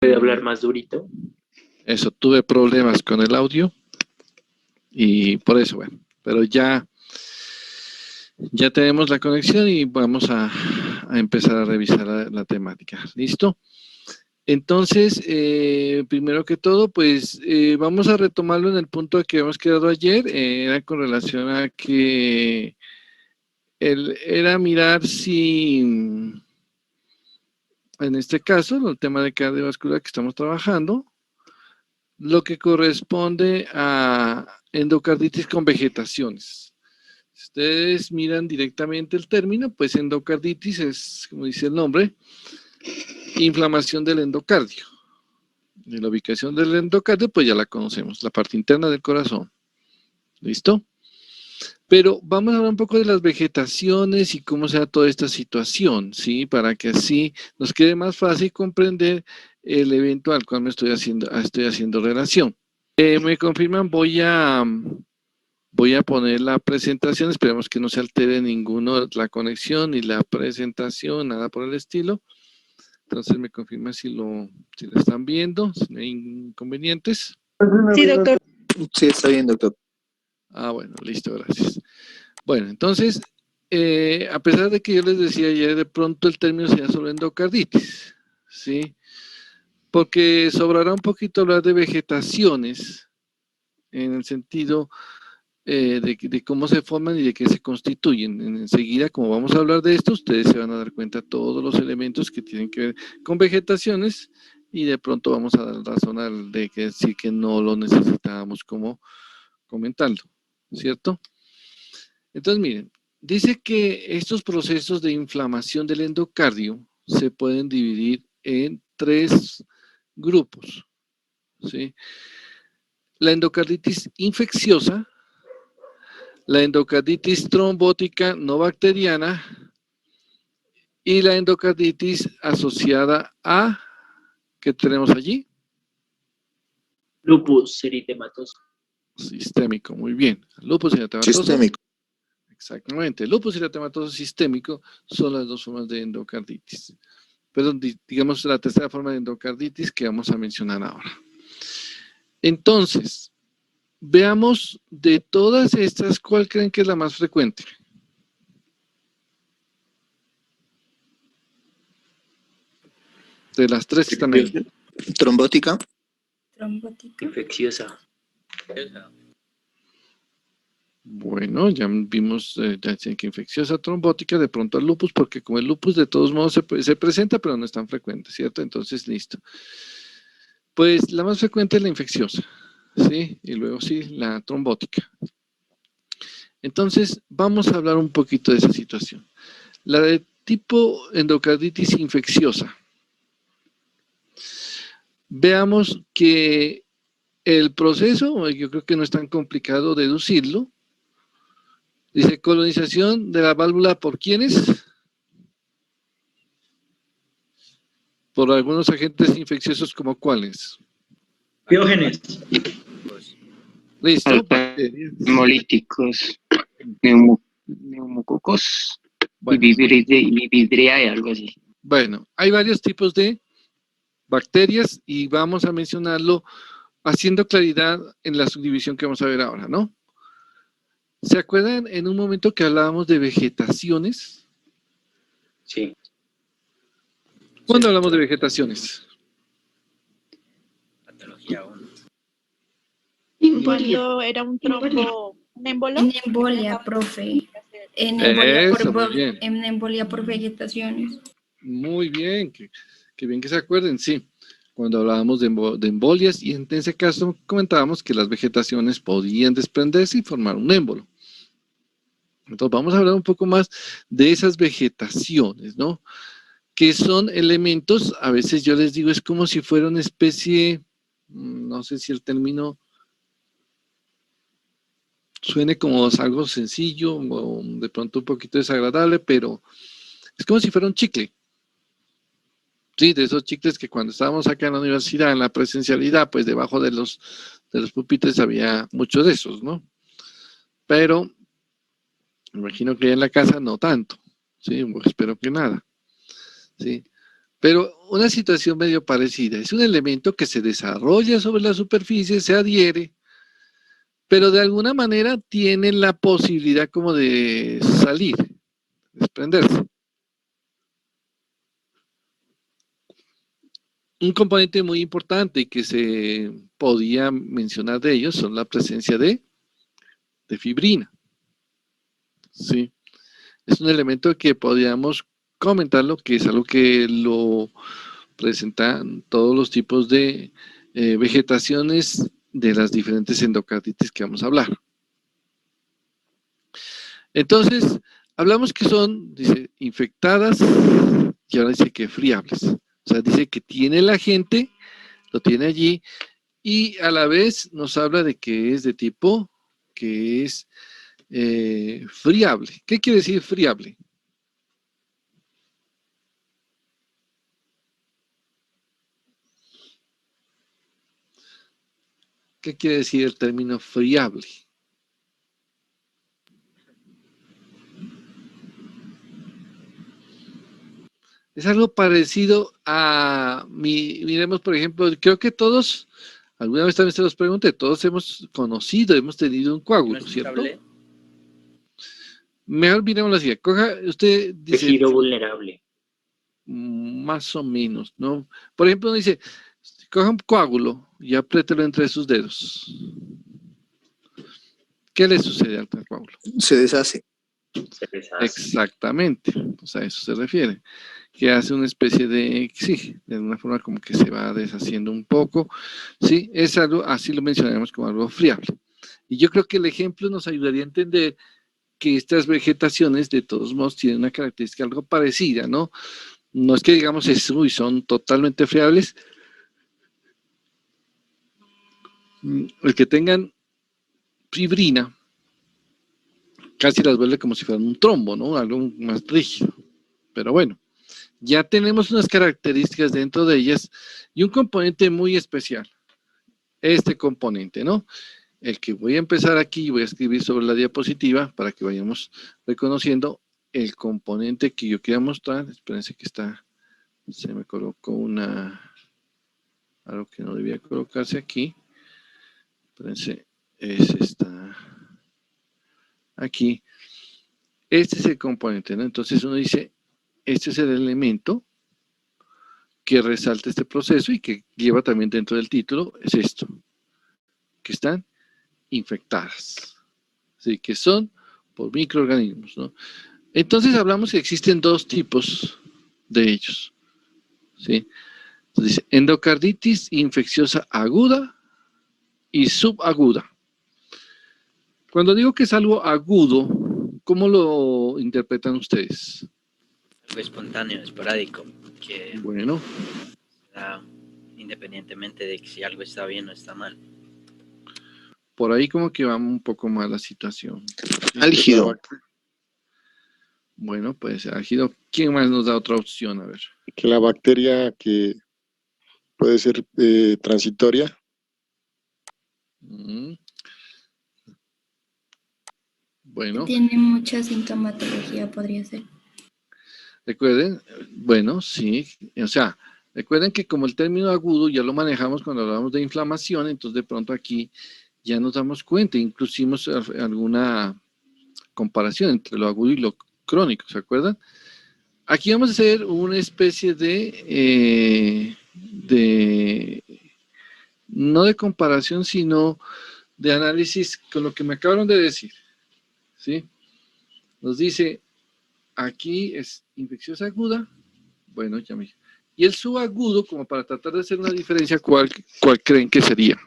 ¿Puede hablar más durito? Eso, tuve problemas con el audio y por eso, bueno, pero ya tenemos la conexión y vamos a empezar a revisar la temática. ¿Listo? Entonces, primero que todo, pues vamos a retomarlo en el punto que hemos quedado ayer, era con relación a que era mirar si, en este caso, el tema de cardiovascular que estamos trabajando, lo que corresponde a endocarditis con vegetaciones. Si ustedes miran directamente el término, pues endocarditis es, como dice el nombre, inflamación del endocardio. De la ubicación del endocardio, pues ya la conocemos, la parte interna del corazón. ¿Listo? Pero vamos a hablar un poco de las vegetaciones y cómo se da toda esta situación, ¿sí? Para que así nos quede más fácil comprender el evento al cual estoy haciendo relación. Me confirman, voy a poner la presentación, esperemos que no se altere ninguno la conexión ni la presentación, nada por el estilo. Entonces me confirman si lo están viendo, si no hay inconvenientes. Sí, doctor. Sí, está bien, doctor. Ah, bueno, listo, gracias. Bueno, entonces, a pesar de que yo les decía ayer, de pronto el término sería sobre endocarditis, ¿sí? Porque sobrará un poquito hablar de vegetaciones, en el sentido de cómo se forman y de qué se constituyen. Enseguida, como vamos a hablar de esto, ustedes se van a dar cuenta de todos los elementos que tienen que ver con vegetaciones y de pronto vamos a dar razón al de que sí que no lo necesitábamos como comentarlo, ¿cierto? Entonces, miren, dice que estos procesos de inflamación del endocardio se pueden dividir en 3 grupos, ¿sí? La endocarditis infecciosa, la endocarditis trombótica no bacteriana y la endocarditis asociada a, ¿qué tenemos allí? Lupus eritematoso. Sistémico, muy bien. Lupus eritematoso. Sistémico. Exactamente. Lupus eritematoso sistémico son las 2 formas de endocarditis. Perdón, digamos la tercera forma de endocarditis que vamos a mencionar ahora. Entonces, veamos de todas estas, ¿cuál creen que es la más frecuente? De las 3 que están ahí. Trombótica. Infecciosa. Bueno, ya vimos, ya sé que infecciosa, trombótica, de pronto al lupus, porque como el lupus de todos modos se presenta, pero no es tan frecuente, ¿cierto? Entonces, listo. Pues la más frecuente es la infecciosa, ¿sí? Y luego sí, la trombótica. Entonces, vamos a hablar un poquito de esa situación. La de tipo endocarditis infecciosa. Veamos que el proceso, yo creo que no es tan complicado deducirlo. Dice colonización de la válvula ¿por quiénes? Por algunos agentes infecciosos como ¿cuáles? Biógenes. Listo. Hemolíticos, neumococos Bueno. y Vibridriae, algo así. Bueno, hay varios tipos de bacterias y vamos a mencionarlo haciendo claridad en la subdivisión que vamos a ver ahora, ¿no? ¿Se acuerdan en un momento que hablábamos de vegetaciones? Sí. ¿Cuándo hablamos de vegetaciones? Patología 1. Cuando era un trombo, un émbolo. En embolia, profe. En embolia por vegetaciones. Muy bien, que bien que se acuerden, sí. Cuando hablábamos de embolias, y en ese caso comentábamos que las vegetaciones podían desprenderse y formar un émbolo. Entonces vamos a hablar un poco más de esas vegetaciones, ¿no? Que son elementos, a veces yo les digo, es como si fuera una especie, no sé si el término suene como algo sencillo o de pronto un poquito desagradable, pero es como si fuera un chicle. Sí, de esos chicles que cuando estábamos acá en la universidad, en la presencialidad, pues debajo de los pupitres había muchos de esos, ¿no? Pero me imagino que en la casa no tanto, ¿sí? Pues espero que nada, ¿sí? Pero una situación medio parecida. Es un elemento que se desarrolla sobre la superficie, se adhiere, pero de alguna manera tiene la posibilidad como de salir, desprenderse. Un componente muy importante que se podía mencionar de ellos son la presencia de fibrina. Sí. Es un elemento que podríamos comentarlo, que es algo que lo presentan todos los tipos de vegetaciones de las diferentes endocarditis que vamos a hablar. Entonces, hablamos que son, dice, infectadas y ahora dice que friables. O sea, dice que tiene el agente, lo tiene allí y a la vez nos habla de que es de tipo, que es friable. ¿Qué quiere decir friable? ¿Qué quiere decir el término friable? Es algo parecido a, miremos por ejemplo, creo que todos, alguna vez también se los pregunté, todos hemos conocido, hemos tenido un coágulo, ¿cierto? Mejor miremoslo así, coja, usted dice... Tejido vulnerable. Más o menos, ¿no? Por ejemplo, uno dice, coja un coágulo y apriételo entre sus dedos. ¿Qué le sucede al coágulo? Se deshace. Se deshace. Exactamente, o sea, a eso se refiere, que hace una especie de, sí, de alguna forma como que se va deshaciendo un poco, sí, es algo, así lo mencionamos como algo friable. Y yo creo que el ejemplo nos ayudaría a entender que estas vegetaciones de todos modos tienen una característica algo parecida, ¿no? No es que digamos, uy, son totalmente friables. El que tengan fibrina casi las vuelve como si fueran un trombo, ¿no? Algo más rígido. Pero bueno, ya tenemos unas características dentro de ellas y un componente muy especial. Este componente, ¿no? El que voy a empezar aquí, voy a escribir sobre la diapositiva para que vayamos reconociendo el componente que yo quería mostrar. Espérense que está, se me colocó algo que no debía colocarse aquí. Espérense, ese está aquí. Este es el componente, ¿no? Entonces uno dice, este es el elemento que resalta este proceso y que lleva también dentro del título, es esto, que están infectadas. Así que son por microorganismos, ¿no? Entonces hablamos que existen dos tipos de ellos, ¿sí? Entonces dice, endocarditis infecciosa aguda y subaguda. Cuando digo que es algo agudo, ¿cómo lo interpretan ustedes? Algo espontáneo, esporádico, que Bueno, da independientemente de si algo está bien o está mal. por ahí como que va un poco mal la situación. Álgido. Bueno, pues álgido. ¿Quién más nos da otra opción? A ver. Que la bacteria que puede ser transitoria. Bueno. Tiene mucha sintomatología, podría ser. Recuerden, bueno, sí, o sea, recuerden que como el término agudo ya lo manejamos cuando hablamos de inflamación, entonces de pronto aquí ya nos damos cuenta, inclusimos alguna comparación entre lo agudo y lo crónico, ¿se acuerdan? Aquí vamos a hacer una especie de no de comparación, sino de análisis con lo que me acabaron de decir, ¿sí? Nos dice, aquí es infecciosa aguda, bueno, ya me... Y el subagudo, como para tratar de hacer una diferencia, ¿cuál creen que sería?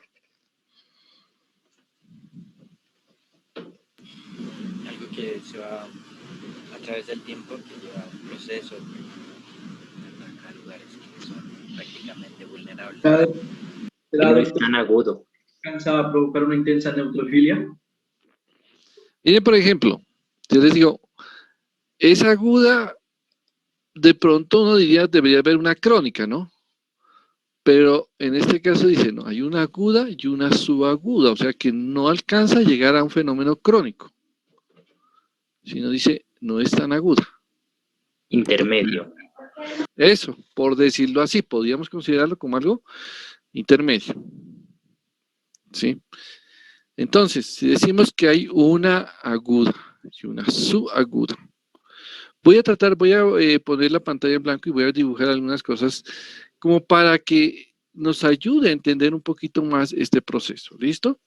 Algo que se va a través del tiempo, que lleva un proceso, que ataca lugares que son prácticamente vulnerables. No es tan agudo. ¿Alcanza a provocar una intensa neutrofilia? Miren, por ejemplo, yo les digo, es aguda, de pronto uno diría, debería haber una crónica, ¿no? Pero en este caso dice, no, hay una aguda y una subaguda, o sea que no alcanza a llegar a un fenómeno crónico, sino dice, no es tan aguda. Intermedio. Eso, por decirlo así, podríamos considerarlo como algo intermedio. ¿Sí? Entonces, si decimos que hay una aguda y una subaguda, voy a poner la pantalla en blanco y voy a dibujar algunas cosas como para que nos ayude a entender un poquito más este proceso. ¿Listo?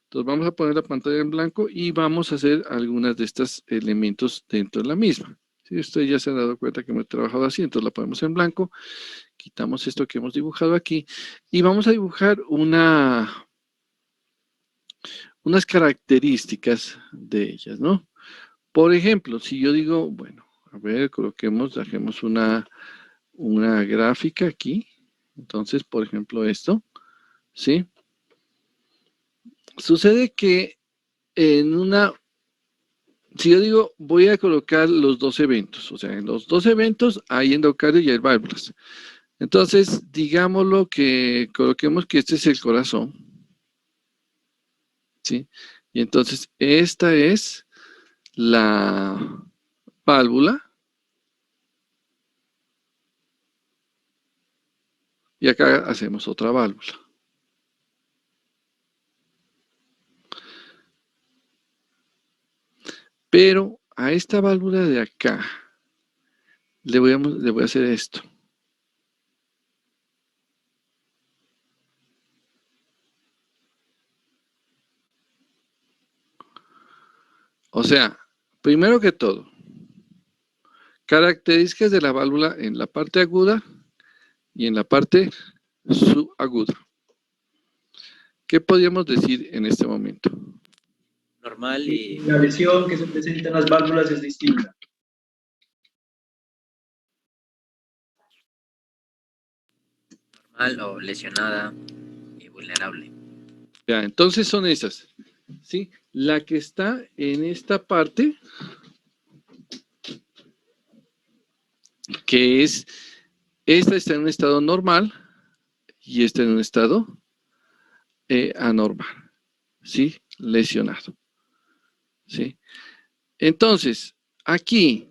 Entonces vamos a poner la pantalla en blanco y vamos a hacer algunos de estos elementos dentro de la misma. Si ustedes ya se han dado cuenta que me he trabajado así, entonces la ponemos en blanco, quitamos esto que hemos dibujado aquí y vamos a dibujar unas características de ellas, ¿no? Por ejemplo, si yo digo, bueno, a ver, dejemos una gráfica aquí. Entonces, por ejemplo, esto, ¿sí? Sucede que si yo digo, voy a colocar los dos eventos, o sea, en los dos eventos hay endocardio y hay válvulas. Entonces, digámoslo que coloquemos que este es el corazón, ¿sí? Y entonces, esta es la válvula. Y acá hacemos otra válvula. Pero a esta válvula de acá le voy a hacer esto. O sea, primero que todo, características de la válvula en la parte aguda y en la parte subaguda. ¿Qué podríamos decir en este momento? Normal y La lesión que se presenta en las válvulas es distinta. normal o lesionada y vulnerable. Ya, entonces son esas. ¿Sí? La que está en esta parte, que es, esta está en un estado normal y esta en un estado anormal, ¿sí? Lesionado, ¿sí? Entonces, aquí,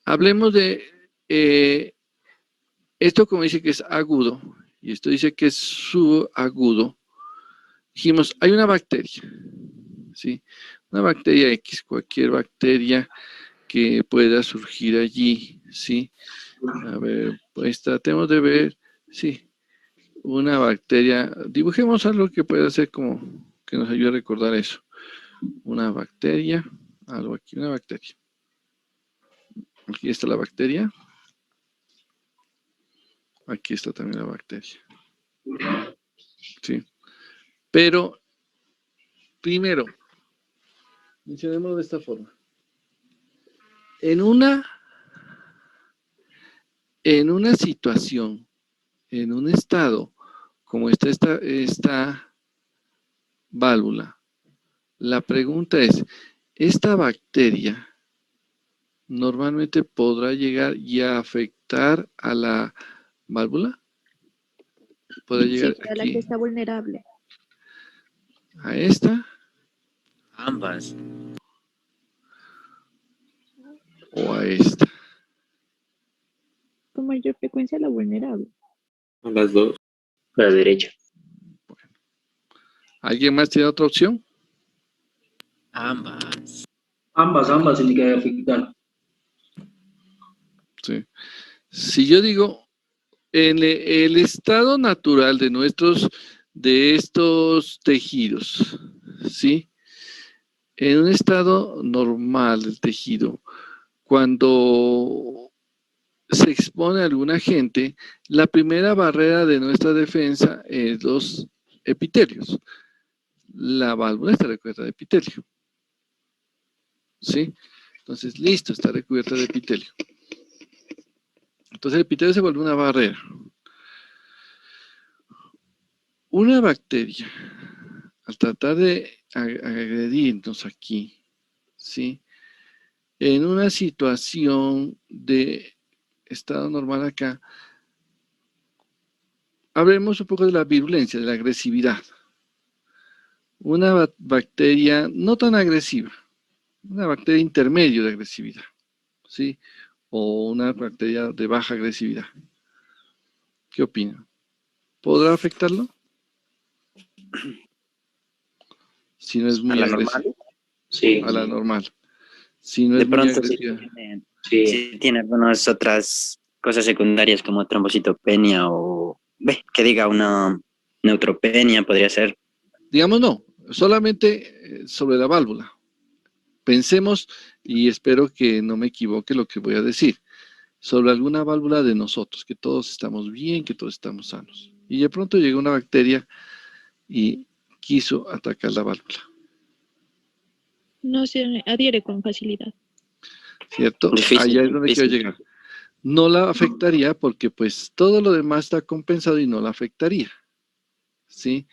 hablemos de esto como dice que es agudo y esto dice que es subagudo. Dijimos, hay una bacteria, ¿sí? Una bacteria X, cualquier bacteria que pueda surgir allí, ¿sí? A ver, pues tratemos de ver, sí, una bacteria, dibujemos algo que pueda ser como, que nos ayude a recordar eso. Una bacteria, algo aquí, una bacteria. Aquí está la bacteria. Aquí está también la bacteria. Sí. Pero, primero, mencionémoslo de esta forma. En una situación, en un estado, como está esta válvula, la pregunta es, ¿esta bacteria normalmente podrá llegar y a afectar a la válvula? ¿Podrá llegar Sí, para la que aquí está vulnerable. a esta Ambas. o a esta? Con mayor frecuencia la vulnerable. A las dos. A la derecha. ¿Alguien más tiene otra opción? Ambas. Ambas tienen que afectar. Sí. Si yo digo, en el estado natural de estos tejidos, ¿sí? En un estado normal del tejido, cuando se expone a algún agente, la primera barrera de nuestra defensa es los epitelios. La válvula está recubierta de epitelio. ¿Sí? Entonces, listo, está recubierta de epitelio. Entonces, el epitelio se vuelve una barrera. Una bacteria, al tratar de agredirnos aquí, ¿sí? En una situación de estado normal acá, hablemos un poco de la virulencia, de la agresividad. Una bacteria no tan agresiva, una bacteria intermedio de agresividad, ¿sí? o una bacteria de baja agresividad. ¿Qué opina? ¿Podrá afectarlo? Si no es muy ¿A la agresiva. normal? Sí, A la normal. Si no De es muy pronto sí agresiva. tiene, sí. sí tiene algunas otras cosas secundarias como trombocitopenia o que diga una neutropenia podría ser. Digamos no, solamente sobre la válvula. Pensemos, y espero que no me equivoque lo que voy a decir, sobre alguna válvula de nosotros, que todos estamos bien, que todos estamos sanos. Y de pronto llegó una bacteria y quiso atacar la válvula, No se adhiere con facilidad. ¿cierto? Difícil, Allá es donde quiero difícil. llegar. No la afectaría porque pues todo lo demás está compensado y no la afectaría, ¿sí?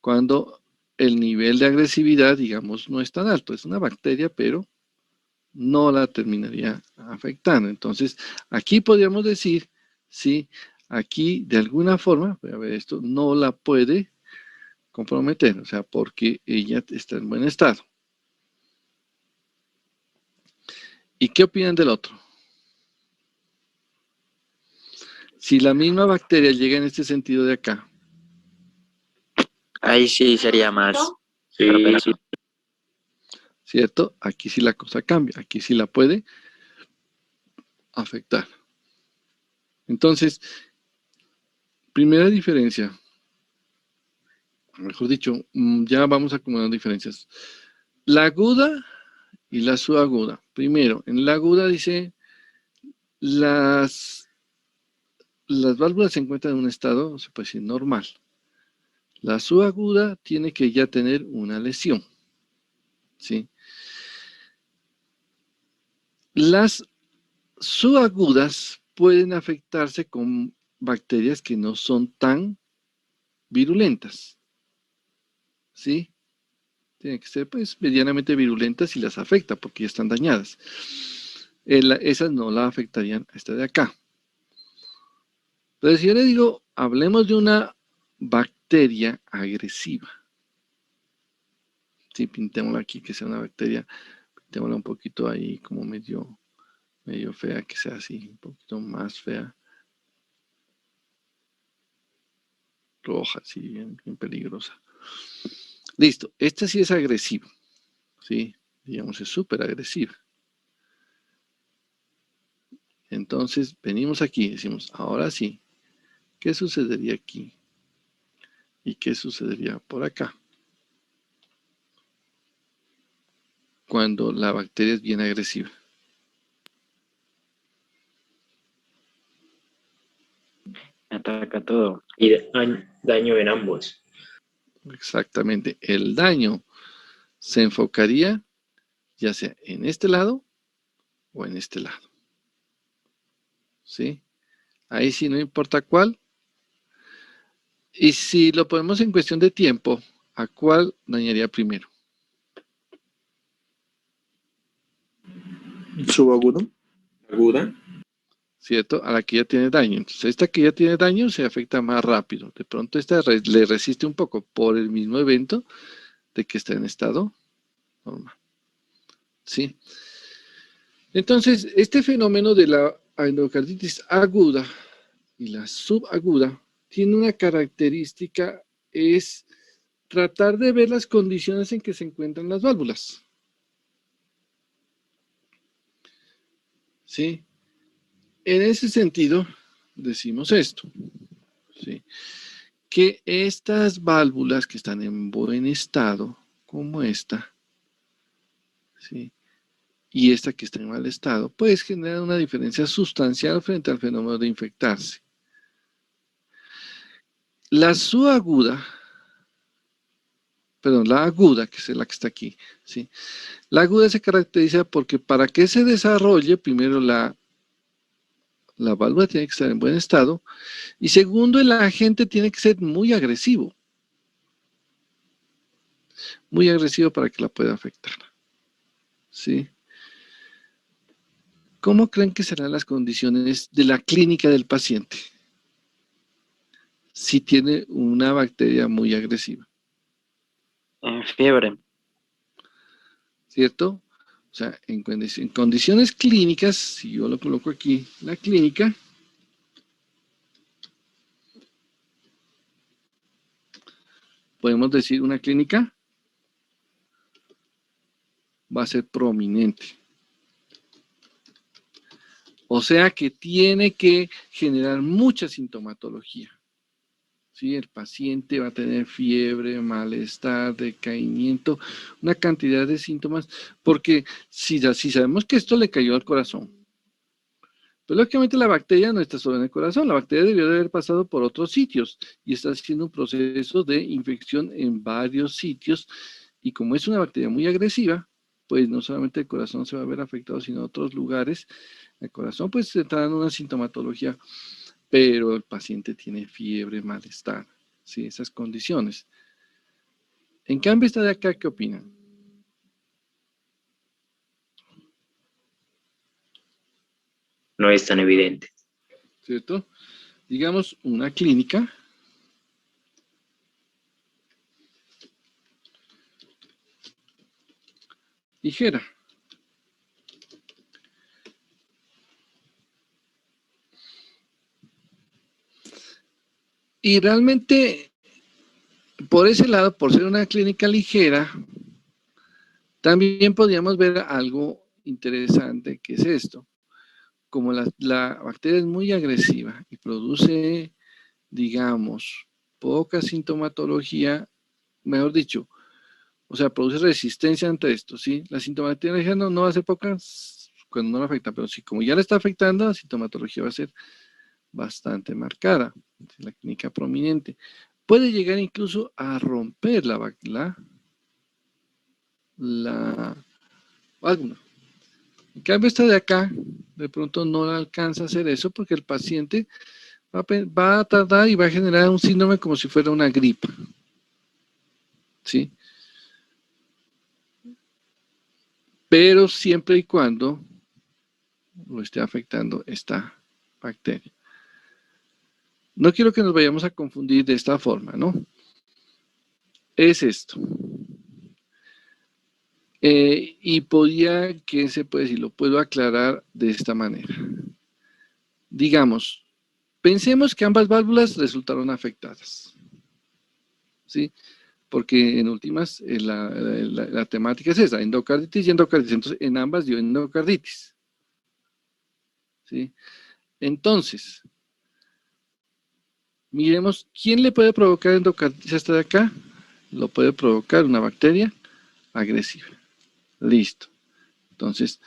Cuando el nivel de agresividad, digamos, no es tan alto, es una bacteria, pero no la terminaría afectando. Entonces, aquí podríamos decir, sí, aquí de alguna forma, voy a ver esto, no la puede comprometer, o sea, porque ella está en buen estado. ¿Y qué opinan del otro? Si la misma bacteria llega en este sentido de acá, Ahí sí sería más Sí, propenso. ¿cierto? Aquí sí la cosa cambia, aquí sí la puede afectar. Entonces, primera diferencia, mejor dicho, ya vamos acumulando diferencias. La aguda y la subaguda. Primero, en la aguda dice, las válvulas se encuentran en un estado, se puede decir, normal. La subaguda tiene que ya tener una lesión, ¿sí? Las subagudas pueden afectarse con bacterias que no son tan virulentas, ¿sí? Tienen que ser, pues, medianamente virulentas y las afecta porque ya están dañadas. Esas no la afectarían a esta de acá. Entonces, si yo le digo, hablemos de una bacteria agresiva. Sí, pintémosla aquí, que sea una bacteria, pintémosla un poquito ahí como medio fea, que sea así, un poquito más fea. Roja, sí, bien, bien peligrosa. Listo, esta sí es agresiva, ¿sí? Digamos, es súper agresiva. Entonces, venimos aquí y decimos, ahora sí, ¿qué sucedería aquí? ¿Y qué sucedería por acá? Cuando la bacteria es bien agresiva. Ataca todo. y daño en ambos. Exactamente. El daño se enfocaría ya sea en este lado o en este lado. ¿Sí? Ahí sí no importa cuál. Y si lo ponemos en cuestión de tiempo, ¿a cuál dañaría primero? Subagudo. Aguda. ¿Cierto? A la que ya tiene daño. Entonces, esta que ya tiene daño se afecta más rápido. De pronto, esta le resiste un poco por el mismo evento de que está en estado normal. ¿Sí? Entonces, este fenómeno de la endocarditis aguda y la subaguda tiene una característica, es tratar de ver las condiciones en que se encuentran las válvulas. ¿Sí? En ese sentido, decimos esto, ¿sí? Que estas válvulas que están en buen estado, como esta, ¿sí? Y esta que está en mal estado, pues generan una diferencia sustancial frente al fenómeno de infectarse. La subaguda, perdón, la aguda, que es la que está aquí, ¿sí? La aguda se caracteriza porque para que se desarrolle, primero la válvula tiene que estar en buen estado, y segundo, el agente tiene que ser muy agresivo para que la pueda afectar, ¿sí? ¿Cómo creen que serán las condiciones de la clínica del paciente si tiene una bacteria muy agresiva? Fiebre. ¿Cierto? O sea, en condiciones clínicas, si yo lo coloco aquí, la clínica, podemos decir una clínica va a ser prominente. O sea que tiene que generar mucha sintomatología. ¿Sí? El paciente va a tener fiebre, malestar, decaimiento, una cantidad de síntomas, porque si sabemos que esto le cayó al corazón, pues lógicamente la bacteria no está solo en el corazón, la bacteria debió de haber pasado por otros sitios y está haciendo un proceso de infección en varios sitios, y como es una bacteria muy agresiva, pues no solamente el corazón se va a ver afectado, sino otros lugares. El corazón pues se está dando una sintomatología, pero el paciente tiene fiebre, malestar, ¿sí? Esas condiciones. En cambio, esta de acá, ¿qué opinan? No es tan evidente. ¿Cierto? Digamos, una clínica ligera. Y realmente, por ese lado, por ser una clínica ligera, también podríamos ver algo interesante, que es esto. Como la bacteria es muy agresiva y produce, digamos, poca sintomatología, mejor dicho, o sea, produce resistencia ante esto, ¿sí? La sintomatología no va a ser poca cuando no la afecta, pero sí, como ya le está afectando, la sintomatología va a ser bastante marcada. La clínica prominente puede llegar incluso a romper la válvula. En cambio, esta de acá, de pronto no alcanza a hacer eso porque el paciente va a tardar y va a generar un síndrome como si fuera una gripa. ¿Sí? Pero siempre y cuando lo esté afectando esta bacteria. No quiero que nos vayamos a confundir de esta forma, ¿no? Es esto. Y podría, ¿qué se puede decir? Lo puedo aclarar de esta manera. Digamos, pensemos que ambas válvulas resultaron afectadas. ¿Sí? Porque en últimas la temática es esa, endocarditis y endocarditis. Entonces, en ambas dio endocarditis. ¿Sí? Entonces, miremos, ¿quién le puede provocar endocarditis hasta de acá? Lo puede provocar una bacteria agresiva. Listo. Entonces,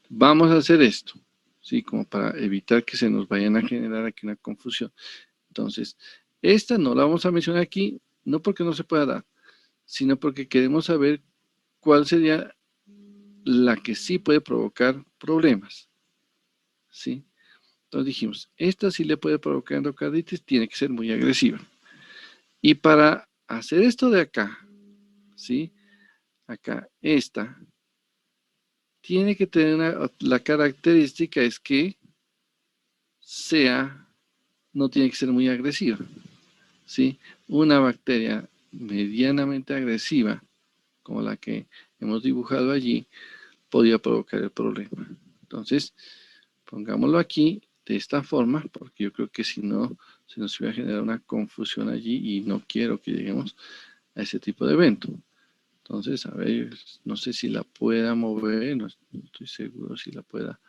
vamos a hacer esto, ¿sí? Como para evitar que se nos vayan a generar aquí una confusión. Entonces, esta no la vamos a mencionar aquí, no porque no se pueda dar, sino porque queremos saber cuál sería la que sí puede provocar problemas, ¿sí? Entonces dijimos, esta sí le puede provocar endocarditis, tiene que ser muy agresiva. Y para hacer esto de acá, ¿sí? Acá, esta, tiene que tener la característica es que no tiene que ser muy agresiva, ¿sí? Una bacteria medianamente agresiva, como la que hemos dibujado allí, podría provocar el problema. Entonces, pongámoslo aquí de esta forma, porque yo creo que si no, se nos iba a generar una confusión allí y no quiero que lleguemos a ese tipo de evento. Entonces, a ver, no sé si la pueda mover, no estoy seguro si la pueda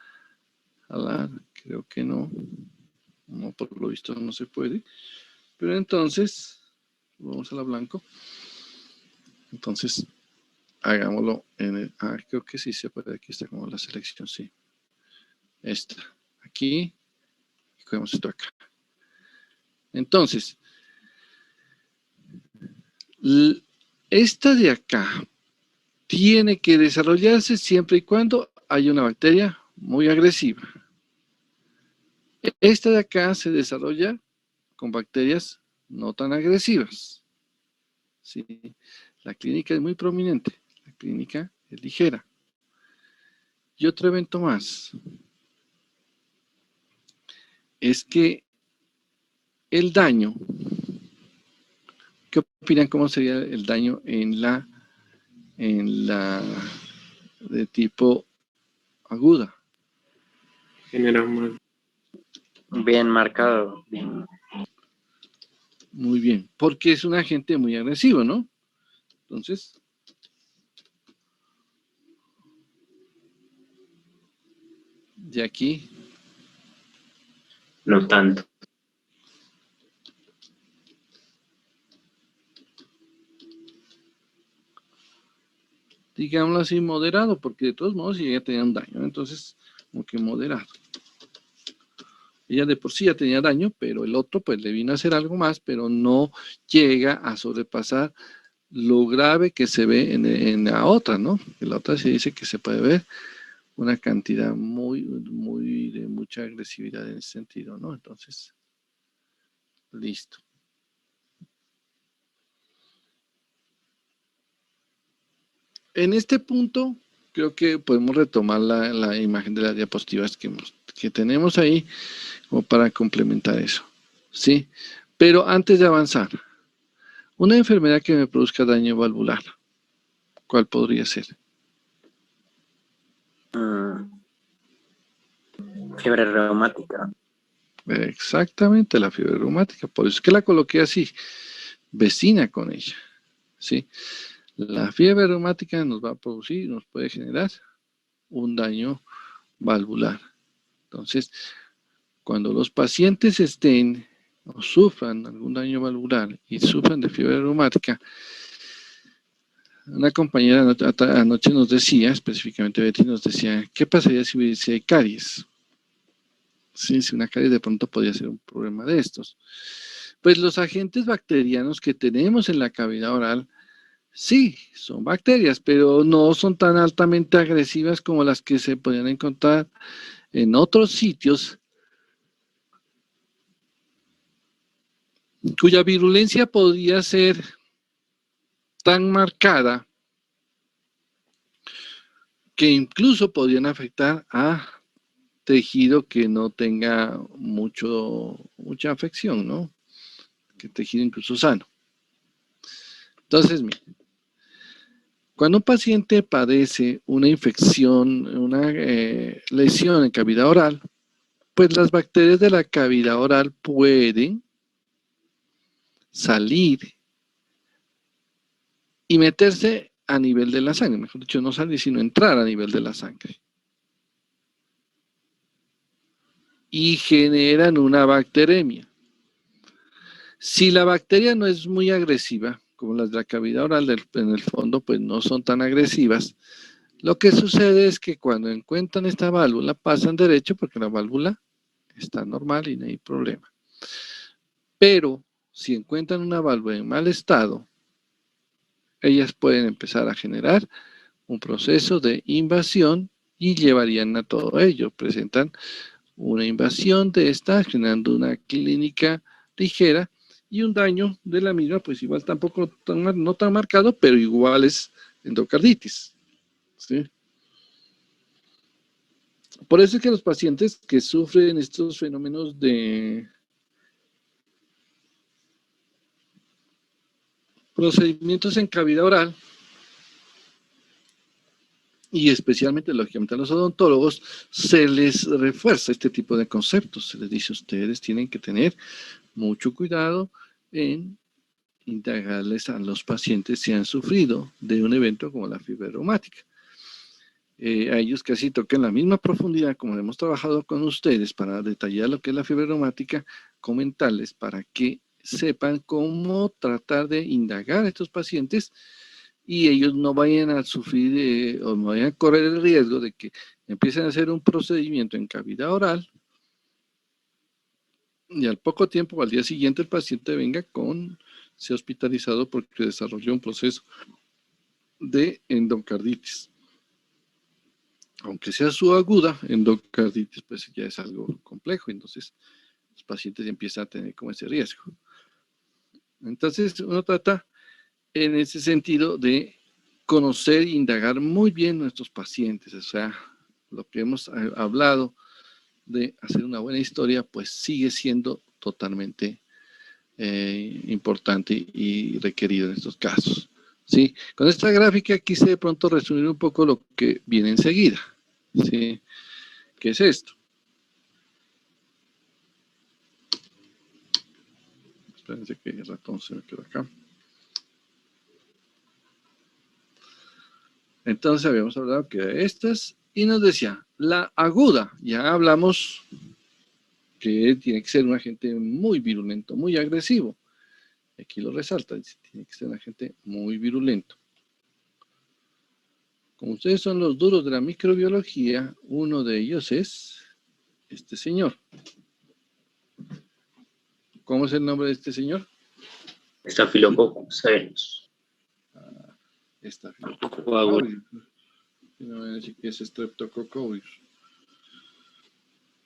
jalar, creo que no. No, por lo visto no se puede. Pero entonces, vamos a la blanco. Entonces, hagámoslo en el... creo que sí se puede. Aquí está como la selección, sí. Esta. Aquí. Y cogemos esto acá. Entonces, esta de acá tiene que desarrollarse siempre y cuando haya una bacteria muy agresiva. Esta de acá se desarrolla con bacterias no tan agresivas. ¿Sí? La clínica es muy prominente, la clínica es ligera. Y otro evento más es que el daño, ¿qué opinan cómo sería el daño en la de tipo aguda. Bien marcado. Bien. Muy bien, porque es un agente muy agresivo, ¿no? Entonces, de aquí, No tanto. digámoslo así, moderado, porque de todos modos ella tenía un daño, entonces, como que moderado. Ella de por sí ya tenía daño, pero el otro pues le vino a hacer algo más, pero no llega a sobrepasar lo grave que se ve en la otra, ¿no? En la otra se dice que se puede ver una cantidad de mucha agresividad en ese sentido, ¿no? Entonces, listo. En este punto, creo que podemos retomar la imagen de las diapositivas que tenemos ahí, como para complementar eso, ¿sí? Pero antes de avanzar, una enfermedad que me produzca daño valvular, ¿cuál podría ser? Fiebre reumática. Exactamente, la fiebre reumática, por eso es que la coloqué así, vecina con ella, ¿sí? La fiebre reumática nos va a producir, nos puede generar un daño valvular. Entonces, cuando los pacientes estén o sufran algún daño valvular y sufran de fiebre reumática, una compañera anoche nos decía, específicamente Betty nos decía, ¿qué pasaría si hay caries? Sí, si una caries de pronto podría ser un problema de estos. Pues los agentes bacterianos que tenemos en la cavidad oral, sí, son bacterias, pero no son tan altamente agresivas como las que se podrían encontrar en otros sitios, cuya virulencia podría ser tan marcada que incluso podrían afectar a tejido que no tenga mucha afección, ¿no? Que tejido incluso sano. Entonces, mire, cuando un paciente padece una infección, una lesión en cavidad oral, pues las bacterias de la cavidad oral pueden salir y meterse a nivel de la sangre, mejor dicho, no salir, sino entrar a nivel de la sangre. Y generan una bacteremia. Si la bacteria no es muy agresiva, como las de la cavidad oral, en el fondo, pues no son tan agresivas, lo que sucede es que cuando encuentran esta válvula, pasan derecho porque la válvula está normal y no hay problema. Pero si encuentran una válvula en mal estado, ellas pueden empezar a generar un proceso de invasión y llevarían a todo ello. Presentan una invasión de esta, generando una clínica ligera y un daño de la misma, pues igual tampoco no tan marcado, pero igual es endocarditis, ¿sí? Por eso es que los pacientes que sufren estos fenómenos de procedimientos en cavidad oral, y especialmente, lógicamente, a los odontólogos, se les refuerza este tipo de conceptos. Se les dice, ustedes tienen que tener mucho cuidado en integrarles a los pacientes si han sufrido de un evento como la fiebre reumática. A ellos casi tocan la misma profundidad como hemos trabajado con ustedes para detallar lo que es la fiebre reumática, comentarles para que sepan cómo tratar de indagar a estos pacientes y ellos no vayan a sufrir o no vayan a correr el riesgo de que empiecen a hacer un procedimiento en cavidad oral y al poco tiempo o al día siguiente el paciente venga sea hospitalizado porque desarrolló un proceso de endocarditis. Aunque sea subaguda, endocarditis pues ya es algo complejo, entonces los pacientes empiezan a tener como ese riesgo. Entonces uno trata en ese sentido de conocer e indagar muy bien nuestros pacientes, o sea, lo que hemos hablado de hacer una buena historia, pues sigue siendo totalmente importante y requerido en estos casos. ¿Sí? Con esta gráfica quise de pronto resumir un poco lo que viene enseguida. ¿sí? ¿Qué es esto? Espérense que el ratón se me quedó acá. Entonces habíamos hablado que de estas y nos decía, la aguda, ya hablamos que tiene que ser un agente muy virulento, muy agresivo. Aquí lo resalta, dice, tiene que ser un agente muy virulento. Como ustedes son los duros de la microbiología, uno de ellos es este señor. ¿Cómo es el nombre de este señor? Staphylococcus aureus. Staphylococcus O agudo. aureus. No voy a decir que es Streptococcus aureus.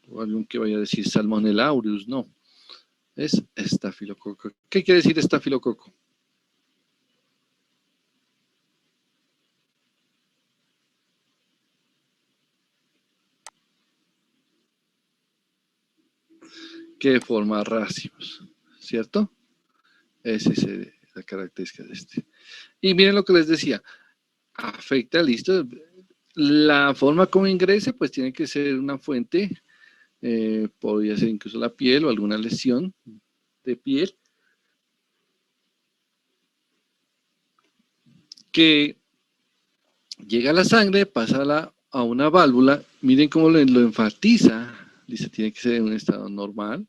O algún que vaya a decir Salmonella aureus, no. Es estafilococo. ¿Qué quiere decir estafilococo? Que forma racimos, ¿cierto? Esa es la característica de este. Y miren lo que les decía. Afecta, listo. La forma como ingrese, pues tiene que ser una fuente. Podría ser incluso la piel o alguna lesión de piel. Que llega a la sangre, pasa a una válvula. Miren cómo lo enfatiza. Dice, tiene que ser en un estado normal.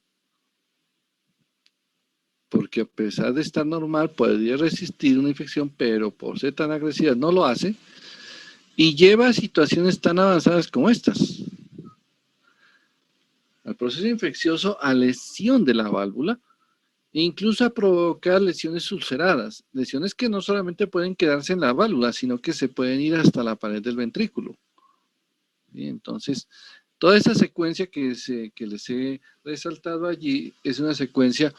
Porque a pesar de estar normal, podría resistir una infección, pero por ser tan agresiva no lo hace. Y lleva a situaciones tan avanzadas como estas. Al proceso infeccioso, a lesión de la válvula, e incluso a provocar lesiones ulceradas. Lesiones que no solamente pueden quedarse en la válvula, sino que se pueden ir hasta la pared del ventrículo. Y entonces, toda esa secuencia que les he resaltado allí es una secuencia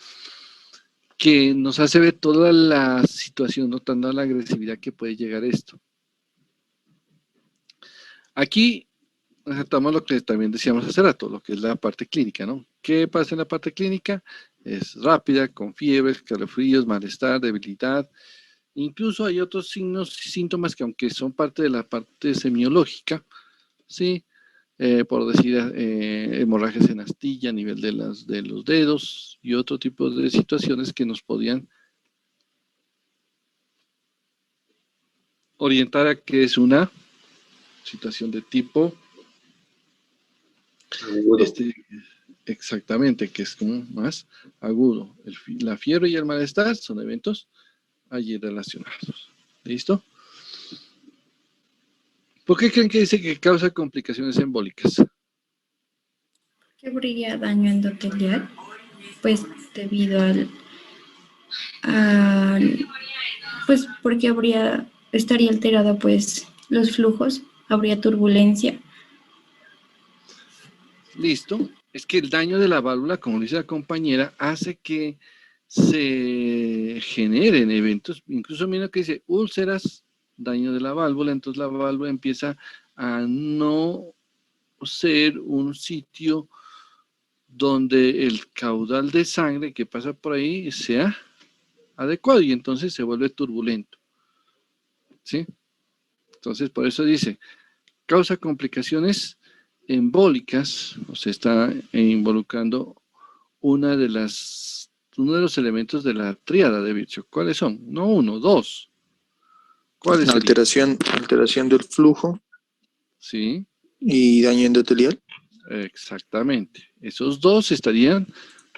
que nos hace ver toda la situación, notando la agresividad que puede llegar esto. Aquí resaltamos lo que también decíamos hace rato, lo que es la parte clínica, ¿no? ¿Qué pasa en la parte clínica? Es rápida, con fiebre, escalofríos, malestar, debilidad. Incluso hay otros signos y síntomas que, aunque son parte de la parte semiológica, ¿sí? Por decir, hemorragias en astilla a nivel de los dedos y otro tipo de situaciones que nos podían orientar a que es una situación de tipo Agudo. exactamente, que es como más agudo. La fiebre y el malestar son eventos allí relacionados. ¿Listo? ¿Por qué creen que dice que causa complicaciones embólicas? ¿Qué habría daño endotelial? Pues debido pues porque estaría alterada pues los flujos, habría turbulencia. Listo. Es que el daño de la válvula, como dice la compañera, hace que se generen eventos, incluso mira que dice úlceras, daño de la válvula, entonces la válvula empieza a no ser un sitio donde el caudal de sangre que pasa por ahí sea adecuado y entonces se vuelve turbulento. ¿Sí? Entonces, por eso dice, causa complicaciones embólicas, o se está involucrando uno de los elementos de la tríada de Virchow. ¿Cuáles son? No uno, dos. ¿Cuáles serían? Alteración del flujo Sí, y daño endotelial. exactamente. Esos dos estarían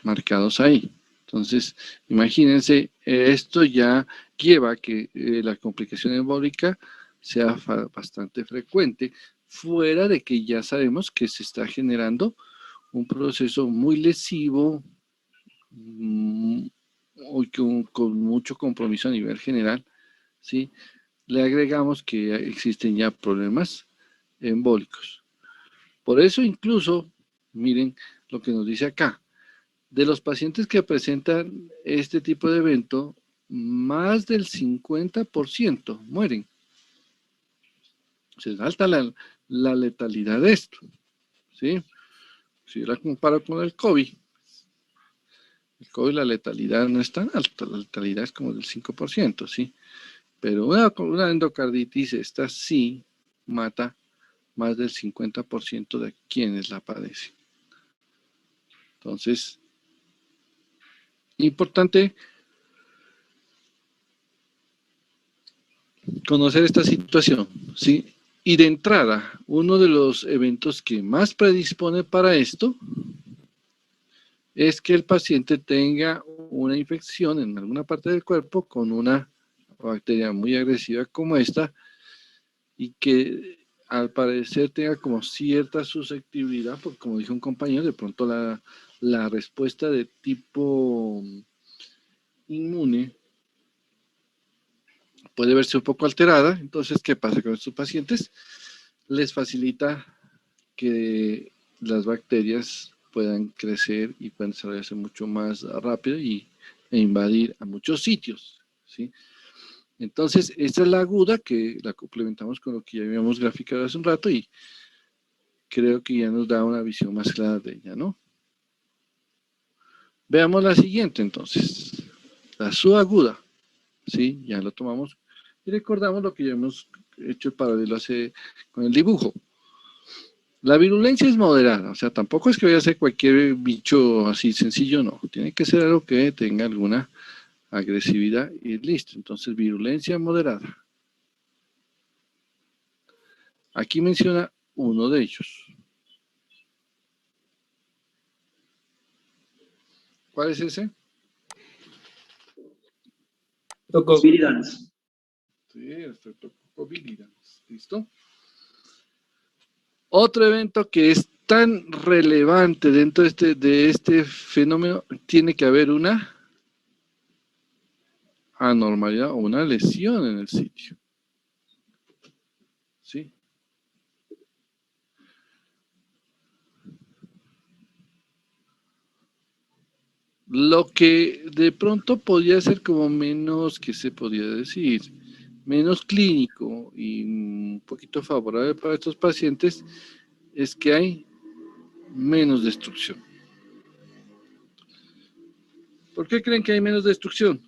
marcados ahí. Entonces, imagínense, esto ya lleva a que la complicación embólica sea bastante frecuente, fuera de que ya sabemos que se está generando un proceso muy lesivo, con mucho compromiso a nivel general, ¿sí? Le agregamos que existen ya problemas embólicos. Por eso incluso, miren lo que nos dice acá, de los pacientes que presentan este tipo de evento, más del 50% mueren. Se es alta la letalidad de esto, ¿sí? Si yo la comparo con el COVID, la letalidad no es tan alta, la letalidad es como del 5%, ¿sí? Pero una endocarditis, esta sí mata más del 50% de quienes la padecen. Entonces, importante conocer esta situación, ¿sí? Y de entrada, uno de los eventos que más predispone para esto es que el paciente tenga una infección en alguna parte del cuerpo con una bacteria muy agresiva como esta y que al parecer tenga como cierta susceptibilidad, porque como dijo un compañero, de pronto la respuesta de tipo inmune puede verse un poco alterada. Entonces, ¿qué pasa con estos pacientes? Les facilita que las bacterias puedan crecer y puedan desarrollarse mucho más rápido e invadir a muchos sitios, ¿sí? Entonces, esta es la aguda, que la complementamos con lo que ya habíamos graficado hace un rato y creo que ya nos da una visión más clara de ella, ¿no? Veamos la siguiente, entonces. La subaguda, ¿sí? Ya lo tomamos y recordamos lo que ya hemos hecho el paralelo con el dibujo. La virulencia es moderada, o sea, tampoco es que vaya a ser cualquier bicho así sencillo, no. Tiene que ser algo que tenga alguna agresividad y listo. Entonces, virulencia moderada. Aquí menciona uno de ellos. ¿Cuál es ese? Tocoviridans. Sí, el Streptococcus. ¿Listo? Otro evento que es tan relevante dentro de este fenómeno, tiene que haber una anormalidad o una lesión en el sitio. ¿Sí? Lo que de pronto podría ser como menos, ¿qué se podría decir? Menos clínico y un poquito favorable para estos pacientes es que hay menos destrucción. ¿Por qué creen que hay menos destrucción?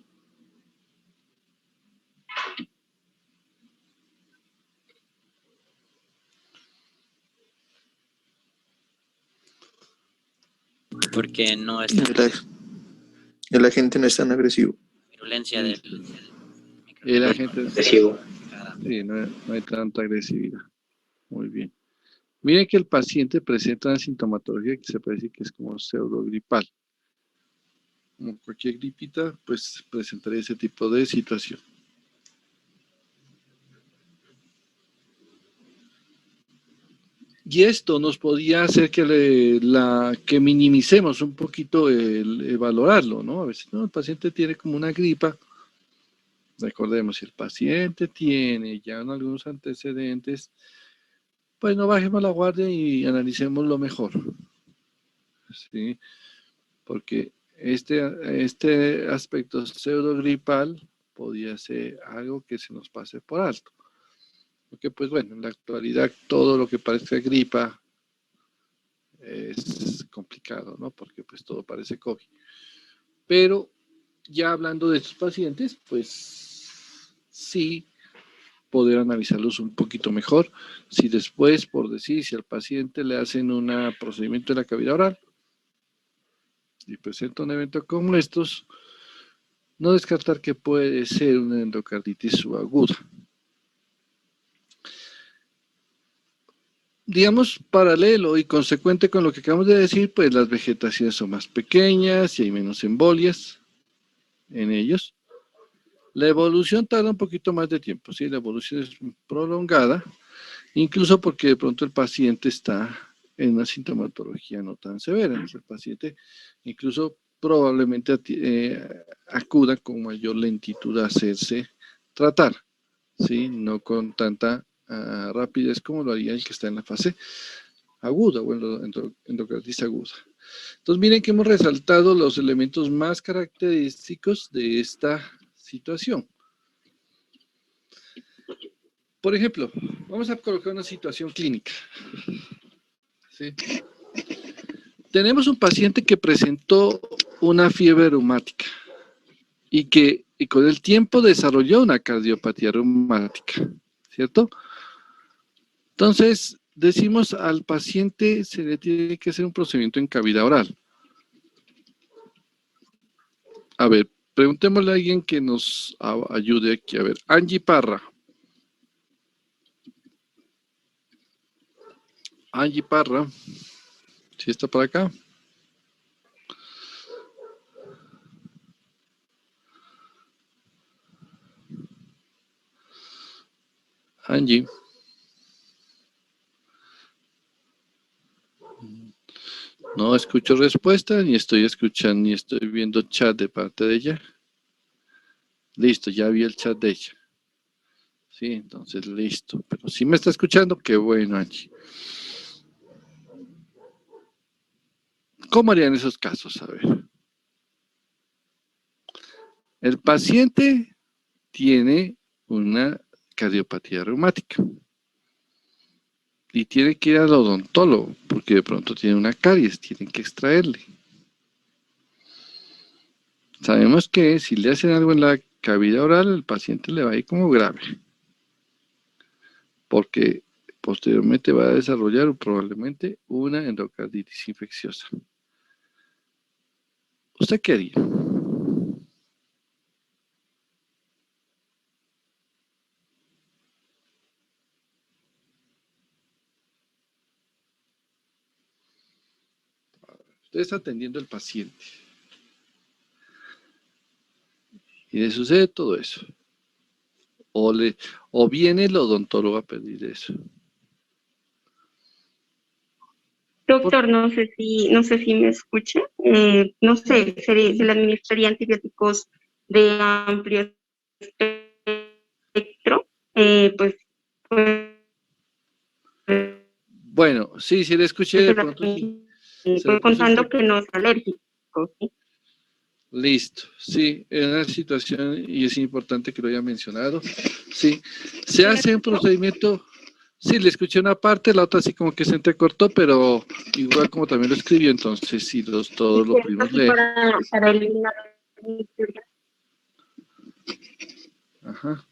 Porque no es El agente no es tan agresivo. virulencia del El agente Agresivo. sí, no hay tanta agresividad. Muy bien. Miren que el paciente presenta una sintomatología que se parece que es como pseudogripal. Como cualquier gripita, pues presentaría ese tipo de situación. Y esto nos podía hacer que minimicemos un poquito el valorarlo, ¿no? A veces, no, el paciente tiene como una gripa. Recordemos, si el paciente tiene ya algunos antecedentes, pues no bajemos la guardia y analicemos lo mejor. ¿Sí? Porque este aspecto pseudogripal podía ser algo que se nos pase por alto. Porque, pues bueno, en la actualidad todo lo que parezca gripa es complicado, ¿no? Porque pues todo parece COVID. Pero ya hablando de estos pacientes, pues sí poder analizarlos un poquito mejor. Si después, por decir, si al paciente le hacen un procedimiento de la cavidad oral y presenta un evento como estos, no descartar que puede ser una endocarditis subaguda. Digamos, paralelo y consecuente con lo que acabamos de decir, pues las vegetaciones son más pequeñas y hay menos embolias en ellos. La evolución tarda un poquito más de tiempo, ¿sí? La evolución es prolongada, incluso porque de pronto el paciente está en una sintomatología no tan severa. El paciente incluso probablemente acuda con mayor lentitud a hacerse tratar, ¿sí? No con tanta rapidez como lo haría el que está en la fase aguda o en la endocarditis aguda. Entonces miren que hemos resaltado los elementos más característicos de esta situación. Por ejemplo, vamos a colocar una situación clínica. ¿Sí? Tenemos un paciente que presentó una fiebre reumática y que con el tiempo desarrolló una cardiopatía reumática, ¿cierto? Entonces, decimos al paciente se le tiene que hacer un procedimiento en cavidad oral. A ver, preguntémosle a alguien que nos ayude aquí. A ver, Angie Parra. Angie Parra. ¿Sí está por acá? Angie. No escucho respuesta, ni estoy escuchando, ni estoy viendo chat de parte de ella. Listo, ya vi el chat de ella. Sí, entonces listo. Pero si me está escuchando, qué bueno, Angie. ¿Cómo harían esos casos? A ver. El paciente tiene una cardiopatía reumática y tiene que ir al odontólogo porque de pronto tiene una caries, tienen que extraerle. Sabemos que si le hacen algo en la cavidad oral, el paciente le va a ir como grave, porque posteriormente va a desarrollar probablemente una endocarditis infecciosa. ¿Usted qué haría? Usted está atendiendo al paciente y le sucede todo eso. O viene el odontólogo a pedir eso. Doctor, no sé si me escucha. No sé, se le administraría antibióticos de amplio espectro. Pues Bueno, sí le escuché de pronto. Sí. Pues contando que no es alérgico, ¿sí? Listo, sí, es una situación y es importante que lo haya mencionado. Sí, se hace un procedimiento. Sí, le escuché una parte, la otra así como que se entrecortó, pero igual como también lo escribió, entonces sí, todos lo pudimos leer. Para eliminar. Ajá.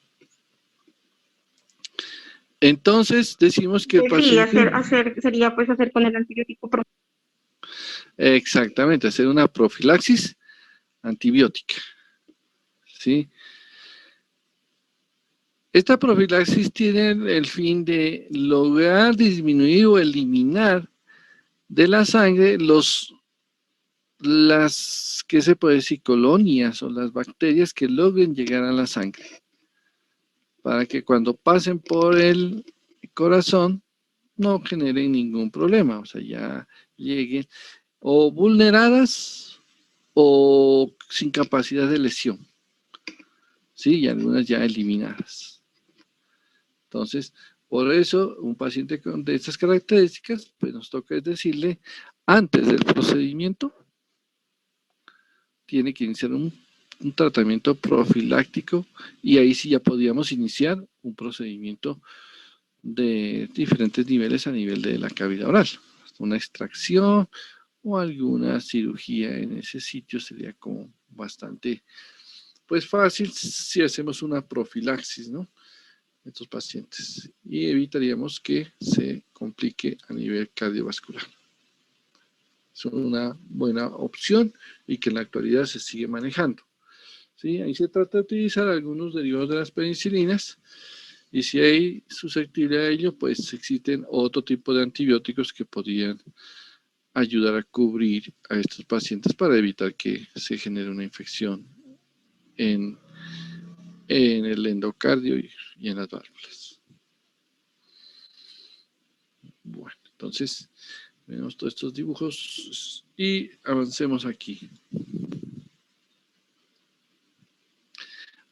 Entonces decimos que el paciente... Sí, sería pues hacer con el antibiótico. Exactamente, hacer una profilaxis antibiótica. ¿Sí? Esta profilaxis tiene el fin de lograr disminuir o eliminar de la sangre las, ¿qué se puede decir? Colonias o las bacterias que logren llegar a la sangre. Para que cuando pasen por el corazón no generen ningún problema, o sea, ya lleguen o vulneradas o sin capacidad de lesión. Sí, y algunas ya eliminadas. Entonces, por eso, un paciente de estas características, pues nos toca decirle, antes del procedimiento, tiene que iniciar un tratamiento profiláctico y ahí sí ya podríamos iniciar un procedimiento de diferentes niveles a nivel de la cavidad oral. Una extracción o alguna cirugía en ese sitio sería como bastante, pues fácil si hacemos una profilaxis, ¿no? Estos pacientes y evitaríamos que se complique a nivel cardiovascular. Es una buena opción y que en la actualidad se sigue manejando. ¿Sí? Ahí se trata de utilizar algunos derivados de las penicilinas y si hay susceptibilidad a ello, pues existen otro tipo de antibióticos que podrían ayudar a cubrir a estos pacientes para evitar que se genere una infección en el endocardio y en las válvulas. Bueno, entonces vemos todos estos dibujos y avancemos aquí.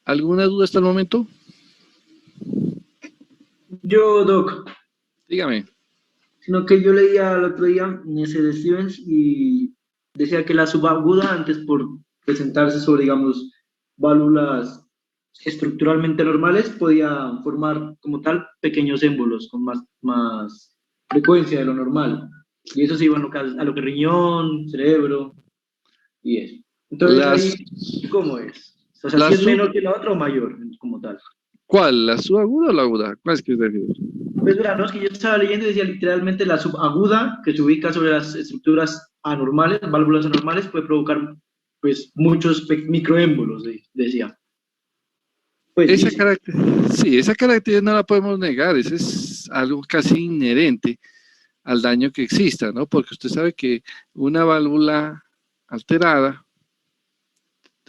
¿Alguna duda hasta el momento? Yo, Doc. Dígame. Sino que yo leía el otro día en ese de Stevens y decía que la subaguda, antes por presentarse sobre, digamos, válvulas estructuralmente normales, podía formar como tal pequeños émbolos con más frecuencia de lo normal. Y eso se iba a lo que riñón, cerebro y eso. Entonces, ahí, ¿cómo es? O sea, ¿si es menor que la otra o mayor como tal? ¿Cuál? ¿La subaguda o la aguda? ¿Cuál es que es decir? Pues mira, no, es que yo estaba leyendo y decía literalmente la subaguda que se ubica sobre las estructuras anormales, válvulas anormales, puede provocar pues muchos microémbolos, decía. Pues Esa dice. sí, esa característica no la podemos negar, eso es algo casi inherente al daño que exista, ¿no? Porque usted sabe que una válvula alterada,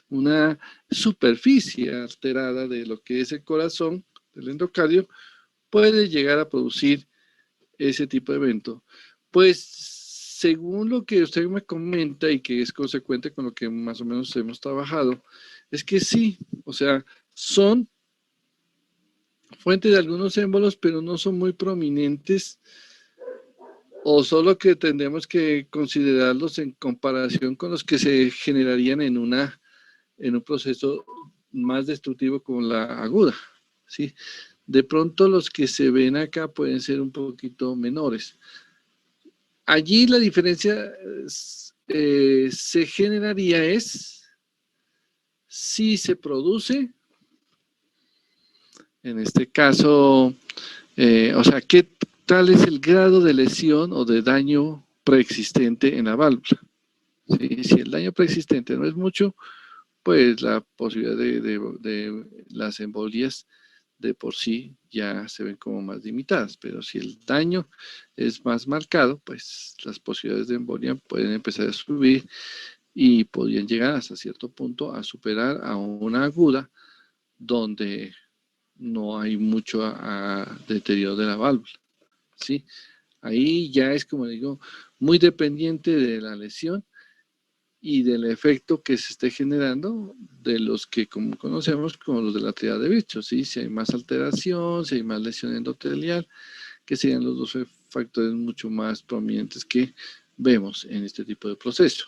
una superficie alterada de lo que es el corazón, del endocardio, puede llegar a producir ese tipo de evento. Pues según lo que usted me comenta y que es consecuente con lo que más o menos hemos trabajado, es que sí, o sea, son fuente de algunos émbolos, pero no son muy prominentes, o solo que tendremos que considerarlos en comparación con los que se generarían en un proceso más destructivo como la aguda, ¿sí? De pronto los que se ven acá pueden ser un poquito menores. Allí la diferencia se generaría si se produce, en este caso, o sea, ¿qué tal es el grado de lesión o de daño preexistente en la válvula? ¿Sí? Si el daño preexistente no es mucho, pues la posibilidad de las embolias de por sí ya se ven como más limitadas, pero si el daño es más marcado, pues las posibilidades de embolia pueden empezar a subir y podrían llegar hasta cierto punto a superar a una aguda donde no hay mucho deterioro de la válvula, ¿sí? Ahí ya es, como digo, muy dependiente de la lesión y del efecto que se esté generando de los que como conocemos como los de la triada de bichos, ¿sí? Si hay más alteración, si hay más lesión endotelial, que serían los dos factores mucho más prominentes que vemos en este tipo de proceso.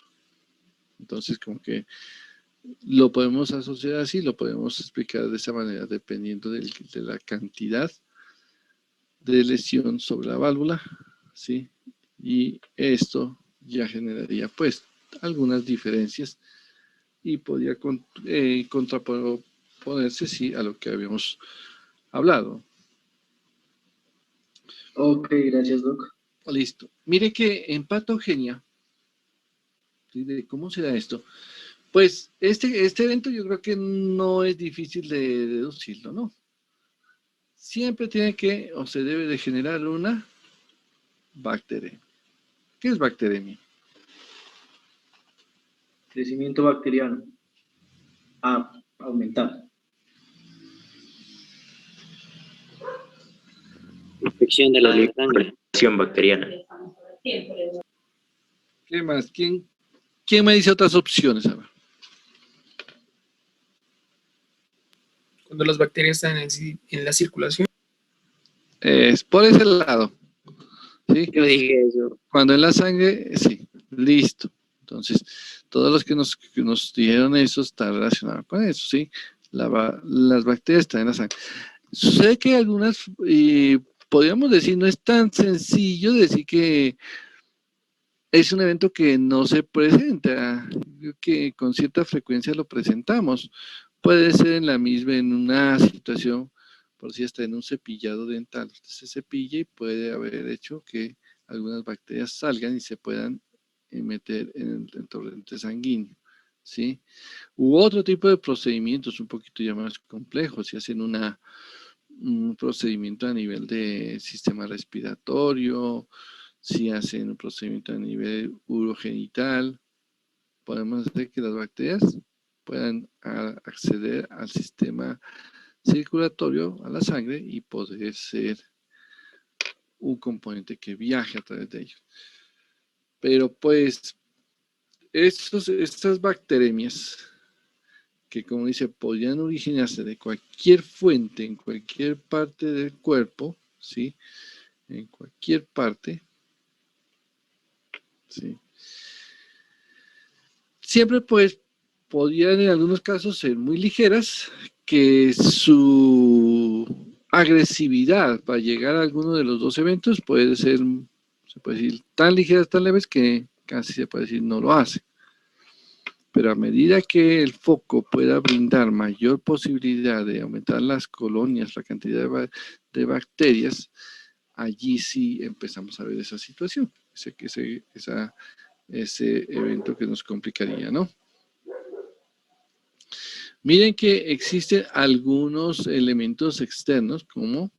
Entonces, como que lo podemos asociar así, lo podemos explicar de esa manera, dependiendo de la cantidad de lesión sobre la válvula, ¿sí? Y esto ya generaría, pues, algunas diferencias y podría contraponerse, sí, a lo que habíamos hablado. Ok, gracias, Doc. Listo. Mire que en patogenia, ¿sí? De cómo se da esto, pues este evento yo creo que no es difícil de deducirlo, ¿no? Siempre tiene que o se debe de generar una bacteria. ¿Qué es bacteremia? Crecimiento bacteriano. Aumentar. Infección de la sangre. Proliferación bacteriana. ¿Qué más? ¿Quién me dice otras opciones? A ver. Cuando las bacterias están en la circulación. Es por ese lado. ¿Sí? Yo dije eso. Cuando en la sangre, sí, listo. Entonces, todos los que nos dijeron eso está relacionado con eso, ¿sí? Las bacterias están en la sangre. Sucede que algunas, podríamos decir, no es tan sencillo decir que es un evento que no se presenta, que con cierta frecuencia lo presentamos. Puede ser en una situación, por si hasta en un cepillado dental. Usted se cepilla y puede haber hecho que algunas bacterias salgan y se puedan meter en el torrente sanguíneo, ¿sí? U otro tipo de procedimientos un poquito ya más complejos, si hacen un procedimiento a nivel de sistema respiratorio, si hacen un procedimiento a nivel urogenital, podemos hacer que las bacterias puedan acceder al sistema circulatorio, a la sangre, y poder ser un componente que viaje a través de ellos. Pero pues, estas bacteremias, que como dice, podrían originarse de cualquier fuente, en cualquier parte del cuerpo, ¿sí? En cualquier parte, ¿sí? Siempre pues podrían en algunos casos ser muy ligeras, que su agresividad para llegar a alguno de los dos eventos puede ser, se puede decir, tan ligeras, tan leves que casi se puede decir no lo hace. Pero a medida que el foco pueda brindar mayor posibilidad de aumentar las colonias, la cantidad de bacterias, allí sí empezamos a ver esa situación, ese evento que nos complicaría, ¿no? Miren que existen algunos elementos externos como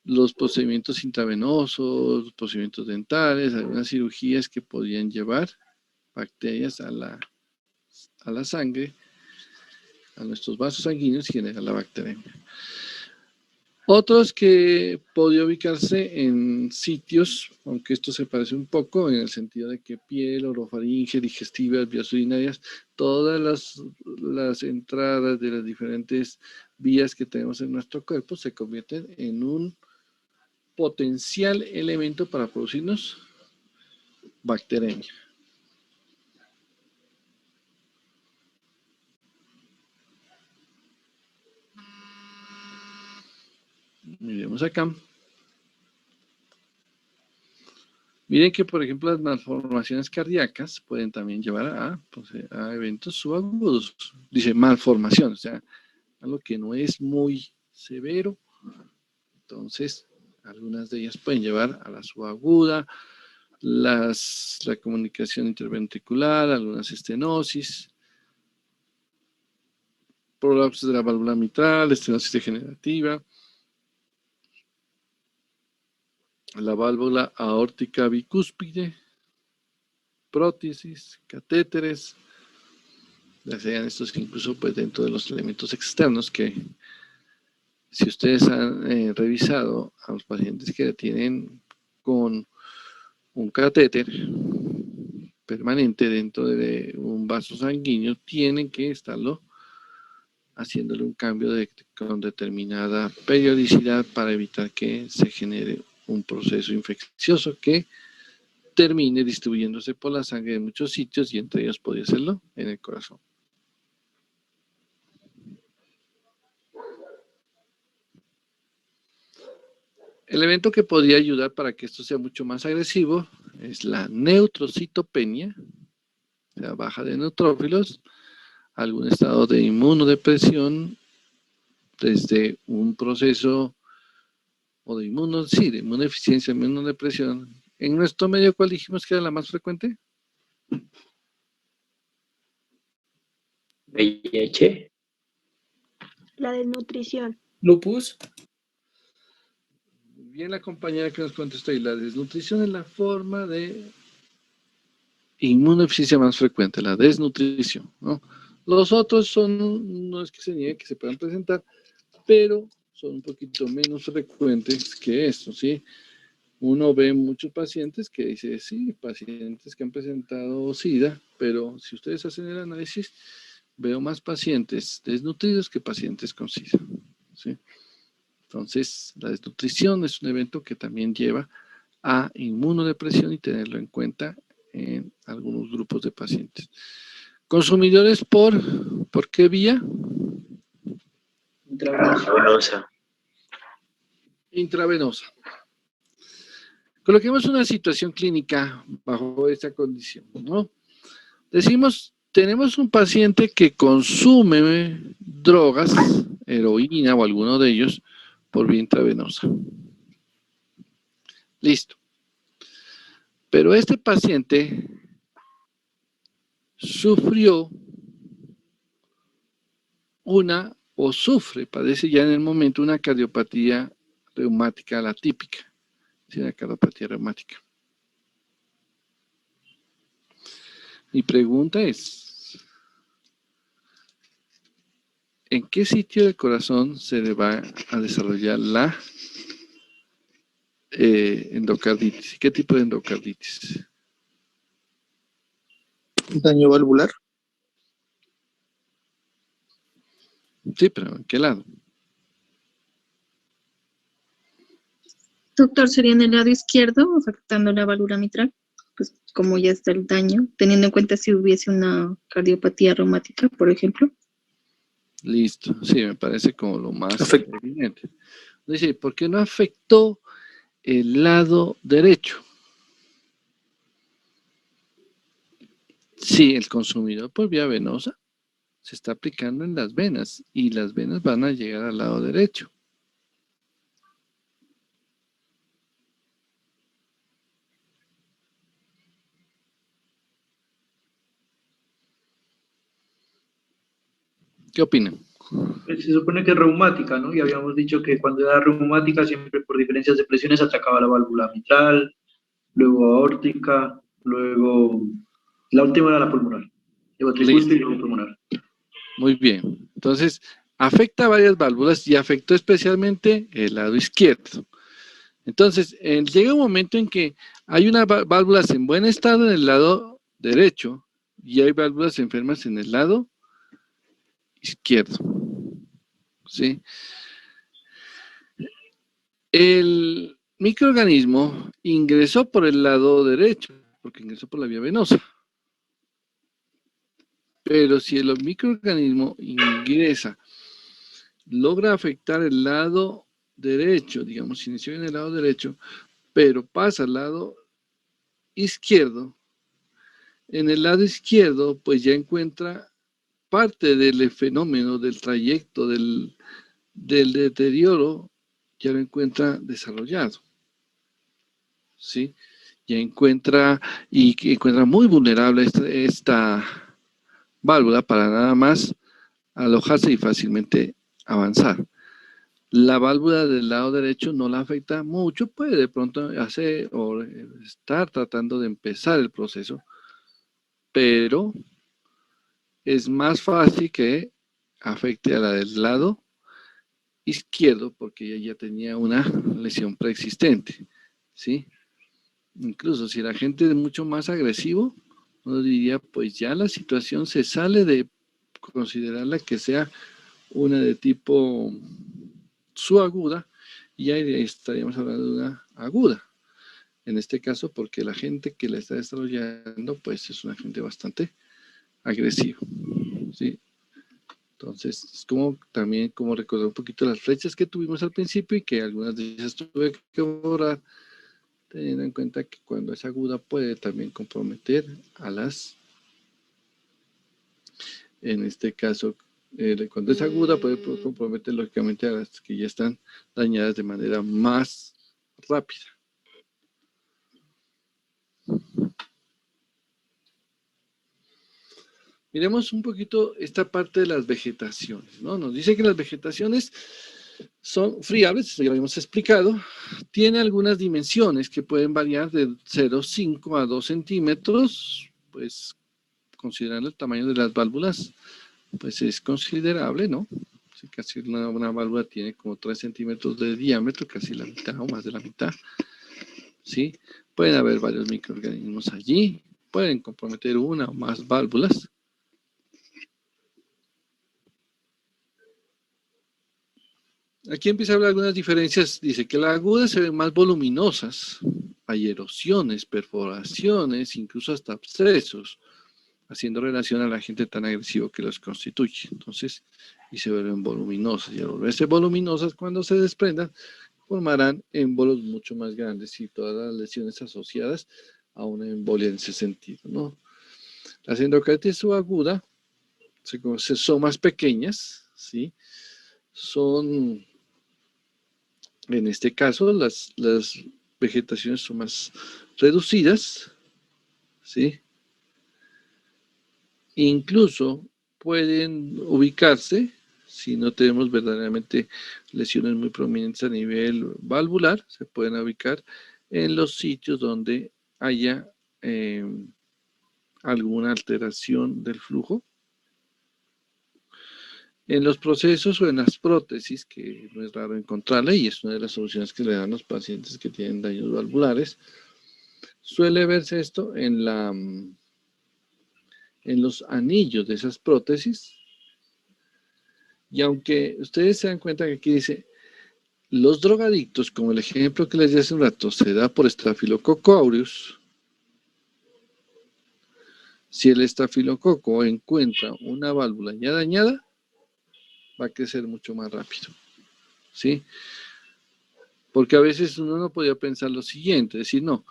los procedimientos intravenosos, los procedimientos dentales, algunas cirugías que podrían llevar bacterias a la sangre, a nuestros vasos sanguíneos y generar la bacteremia. Otros que podría ubicarse en sitios, aunque esto se parece un poco en el sentido de que piel, orofaringe, digestivas, vías urinarias, todas las entradas de las diferentes vías que tenemos en nuestro cuerpo se convierten en un potencial elemento para producirnos bacteremia. Miremos acá. Miren que, por ejemplo, las malformaciones cardíacas pueden también llevar a eventos subagudos. Dice malformación, o sea, algo que no es muy severo. Entonces, algunas de ellas pueden llevar a la subaguda, la comunicación interventricular, algunas estenosis, prolapsos de la válvula mitral, estenosis degenerativa, la válvula aórtica bicúspide, prótesis, catéteres, ya sean estos incluso pues dentro de los elementos externos que si ustedes han revisado a los pacientes que tienen con un catéter permanente dentro de un vaso sanguíneo, tienen que estarlo haciéndole un cambio con determinada periodicidad para evitar que se genere un proceso infeccioso que termine distribuyéndose por la sangre en muchos sitios y entre ellos podría serlo en el corazón. El evento que podría ayudar para que esto sea mucho más agresivo es la neutrocitopenia, la baja de neutrófilos, algún estado de inmunodepresión, desde un proceso o de inmunodeficiencia, inmunodepresión. En nuestro medio, ¿cuál dijimos que era la más frecuente? VIH. La desnutrición. Lupus. Bien, la compañera que nos contestó ahí, la desnutrición es la forma de inmunodeficiencia más frecuente, la desnutrición, ¿no? Los otros no es que se niegue que se puedan presentar, pero son un poquito menos frecuentes que esto, ¿sí? Uno ve muchos pacientes que dice, sí, pacientes que han presentado SIDA, pero si ustedes hacen el análisis, veo más pacientes desnutridos que pacientes con SIDA, ¿sí? Entonces, la desnutrición es un evento que también lleva a inmunodepresión y tenerlo en cuenta en algunos grupos de pacientes. Consumidores ¿por qué vía? Intravenosa. Intravenosa. Coloquemos una situación clínica bajo esta condición, ¿no? Decimos, tenemos un paciente que consume drogas, heroína o alguno de ellos, por vía intravenosa. Listo. Pero este paciente sufrió padece ya en el momento una cardiopatía reumática, la típica, ¿sí? Una cardiopatía reumática. Mi pregunta es, ¿en qué sitio del corazón se le va a desarrollar la endocarditis? ¿Qué tipo de endocarditis? Daño valvular. Sí, pero ¿en qué lado? Doctor, sería en el lado izquierdo, afectando la válvula mitral, pues como ya está el daño, teniendo en cuenta si hubiese una cardiopatía reumática, por ejemplo. Listo, sí, me parece como lo más evidente. Dice, ¿por qué no afectó el lado derecho? Sí, el consumidor por vía venosa se está aplicando en las venas y las venas van a llegar al lado derecho. ¿Qué opinan? Pues se supone que es reumática, ¿no? Y habíamos dicho que cuando era reumática, siempre por diferencias de presiones atacaba la válvula mitral, luego aórtica, luego la última era la pulmonar, luego tricúspide y luego pulmonar. Muy bien. Entonces, afecta a varias válvulas y afectó especialmente el lado izquierdo. Entonces, llega un momento en que hay unas válvulas en buen estado en el lado derecho y hay válvulas enfermas en el lado izquierdo. ¿Sí? El microorganismo ingresó por el lado derecho, porque ingresó por la vía venosa. Pero si el microorganismo ingresa, logra afectar el lado derecho, digamos, inició en el lado derecho, pero pasa al lado izquierdo, en el lado izquierdo, pues ya encuentra parte del fenómeno, del trayecto, del deterioro, ya lo encuentra desarrollado. ¿Sí? Ya encuentra, y encuentra muy vulnerable esta válvula para nada más alojarse y fácilmente avanzar. La válvula del lado derecho no la afecta mucho, puede de pronto hacer o estar tratando de empezar el proceso, pero es más fácil que afecte a la del lado izquierdo porque ella ya tenía una lesión preexistente, ¿sí? Incluso si la gente es mucho más agresivo, uno diría, pues ya la situación se sale de considerarla que sea una de tipo subaguda y ahí estaríamos hablando de una aguda. En este caso, porque la gente que la está desarrollando, pues es una gente bastante agresiva, ¿sí? Entonces, es como también como recordar un poquito las flechas que tuvimos al principio y que algunas de ellas tuve que borrar, teniendo en cuenta que cuando es aguda puede también comprometer a las, en este caso, cuando es aguda puede comprometer lógicamente a las que ya están dañadas de manera más rápida. Miremos un poquito esta parte de las vegetaciones, ¿no? Nos dice que las vegetaciones son friables, eso ya lo habíamos explicado, tiene algunas dimensiones que pueden variar de 0,5 a 2 centímetros, pues considerando el tamaño de las válvulas, pues es considerable, ¿no? Sí, casi una válvula tiene como 3 centímetros de diámetro, casi la mitad o más de la mitad, ¿sí? Pueden haber varios microorganismos allí, pueden comprometer una o más válvulas. Aquí empieza a hablar de algunas diferencias. Dice que las agudas se ven más voluminosas. Hay erosiones, perforaciones, incluso hasta abscesos, haciendo relación a la gente tan agresiva que los constituye. Entonces, y se vuelven voluminosas. Y al volverse voluminosas, cuando se desprendan, formarán émbolos mucho más grandes y todas las lesiones asociadas a una embolia en ese sentido, ¿no? Las endocarditis subagudas son más pequeñas, ¿sí? Son... En este caso, las vegetaciones son más reducidas, ¿sí? Incluso pueden ubicarse, si no tenemos verdaderamente lesiones muy prominentes a nivel valvular, se pueden ubicar en los sitios donde haya alguna alteración del flujo. En los procesos o en las prótesis, que no es raro encontrarla y es una de las soluciones que le dan los pacientes que tienen daños valvulares, suele verse esto en los anillos de esas prótesis. Y aunque ustedes se dan cuenta que aquí dice, los drogadictos, como el ejemplo que les di hace un rato, se da por Staphylococcus aureus. Si el estafilococo encuentra una válvula ya dañada, va a crecer mucho más rápido, ¿sí? Porque a veces uno no podía pensar lo siguiente, decir, no,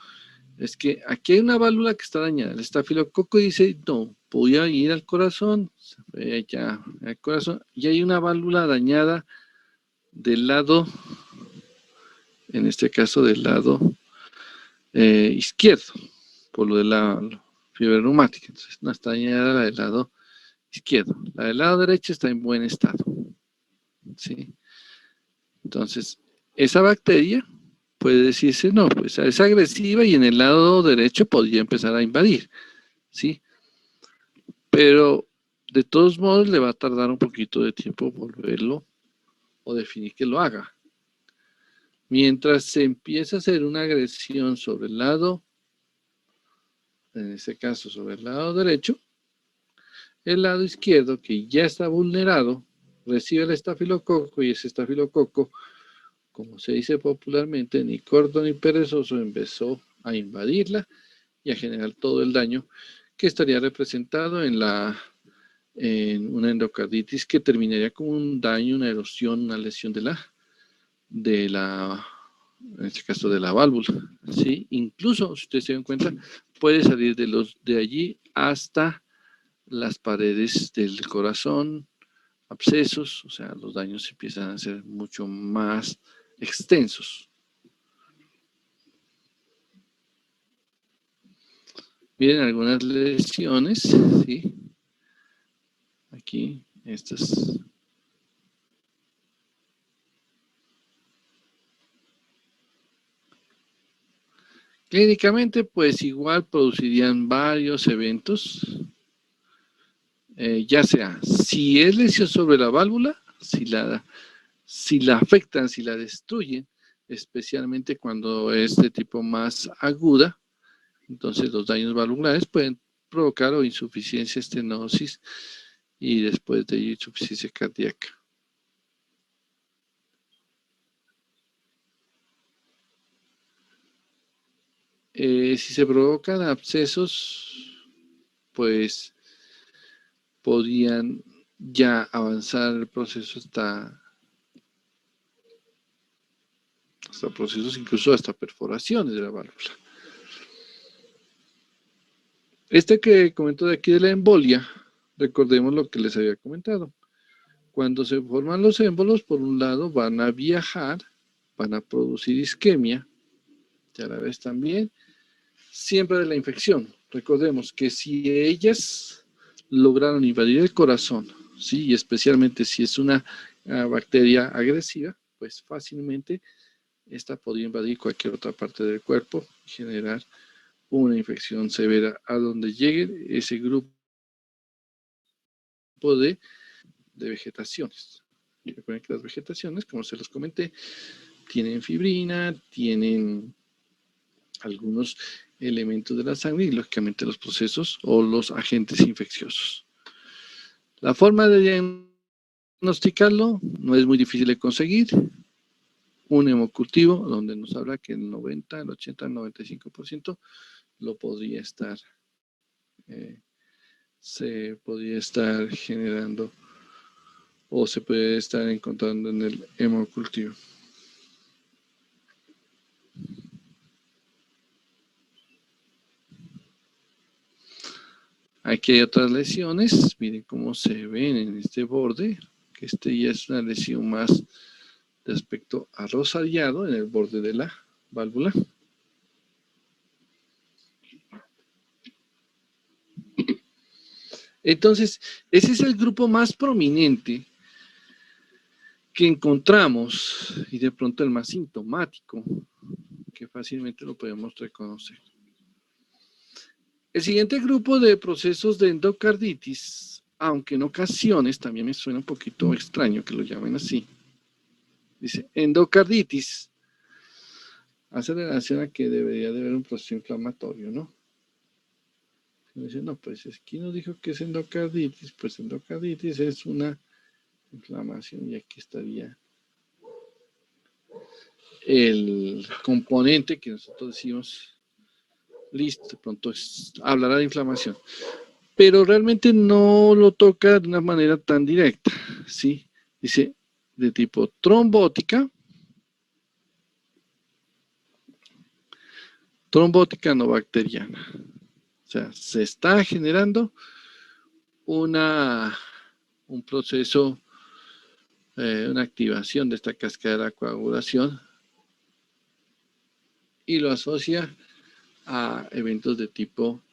es que aquí hay una válvula que está dañada. El estafilococo dice, no, voy a ir al corazón, se fue ya al corazón, y hay una válvula dañada del lado, en este caso del lado izquierdo, por lo de la fiebre reumática. Entonces no está dañada la del lado izquierdo. La del lado derecho está en buen estado. ¿Sí? Entonces, esa bacteria puede decirse, no, pues es agresiva y en el lado derecho podría empezar a invadir. ¿Sí? Pero de todos modos le va a tardar un poquito de tiempo volverlo o definir que lo haga. Mientras se empieza a hacer una agresión sobre el lado, en este caso sobre el lado derecho, el lado izquierdo, que ya está vulnerado, recibe el estafilococo y ese estafilococo, como se dice popularmente, ni corto ni perezoso, empezó a invadirla y a generar todo el daño que estaría representado en una endocarditis que terminaría como un daño, una erosión, una lesión en este caso de la válvula, ¿sí? Incluso, si ustedes se dan cuenta, puede salir de allí hasta las paredes del corazón, abscesos, o sea, los daños empiezan a ser mucho más extensos. Miren algunas lesiones, ¿sí? Aquí, estas. Clínicamente, pues igual producirían varios eventos, ya sea, si es lesión sobre la válvula, si la afectan, si la destruyen, especialmente cuando es de tipo más aguda, entonces los daños valvulares pueden provocar o insuficiencia estenosis y después de ello insuficiencia cardíaca. Si se provocan abscesos, pues podrían ya avanzar el proceso hasta procesos, incluso hasta perforaciones de la válvula. Este que comento de aquí de la embolia, recordemos lo que les había comentado. Cuando se forman los émbolos, por un lado van a viajar, van a producir isquemia, y a la vez también, siempre de la infección. Recordemos que si ellas lograron invadir el corazón, ¿sí? Y especialmente si es una bacteria agresiva, pues fácilmente esta podría invadir cualquier otra parte del cuerpo y generar una infección severa a donde llegue ese grupo de vegetaciones. Recuerden que las vegetaciones, como se los comenté, tienen fibrina, tienen algunos elementos de la sangre y lógicamente los procesos o los agentes infecciosos. La forma de diagnosticarlo no es muy difícil de conseguir. Un hemocultivo donde nos habla que el 90, el 80, el 95% lo podría estar, se podría estar generando o se puede estar encontrando en el hemocultivo. Aquí hay otras lesiones, miren cómo se ven en este borde, que este ya es una lesión más de aspecto arrosallado en el borde de la válvula. Entonces, ese es el grupo más prominente que encontramos y de pronto el más sintomático, que fácilmente lo podemos reconocer. El siguiente grupo de procesos de endocarditis, aunque en ocasiones también me suena un poquito extraño que lo llamen así, dice endocarditis, hace relación a que debería de haber un proceso inflamatorio, ¿no? Dice, no, pues aquí nos dijo que es endocarditis, pues endocarditis es una inflamación y aquí estaría el componente que nosotros decimos, listo, de pronto hablará de inflamación, pero realmente no lo toca de una manera tan directa, ¿sí? Dice, de tipo trombótica no bacteriana. O sea, se está generando un proceso, una activación de esta cascada de la coagulación y lo asocia a eventos de tipo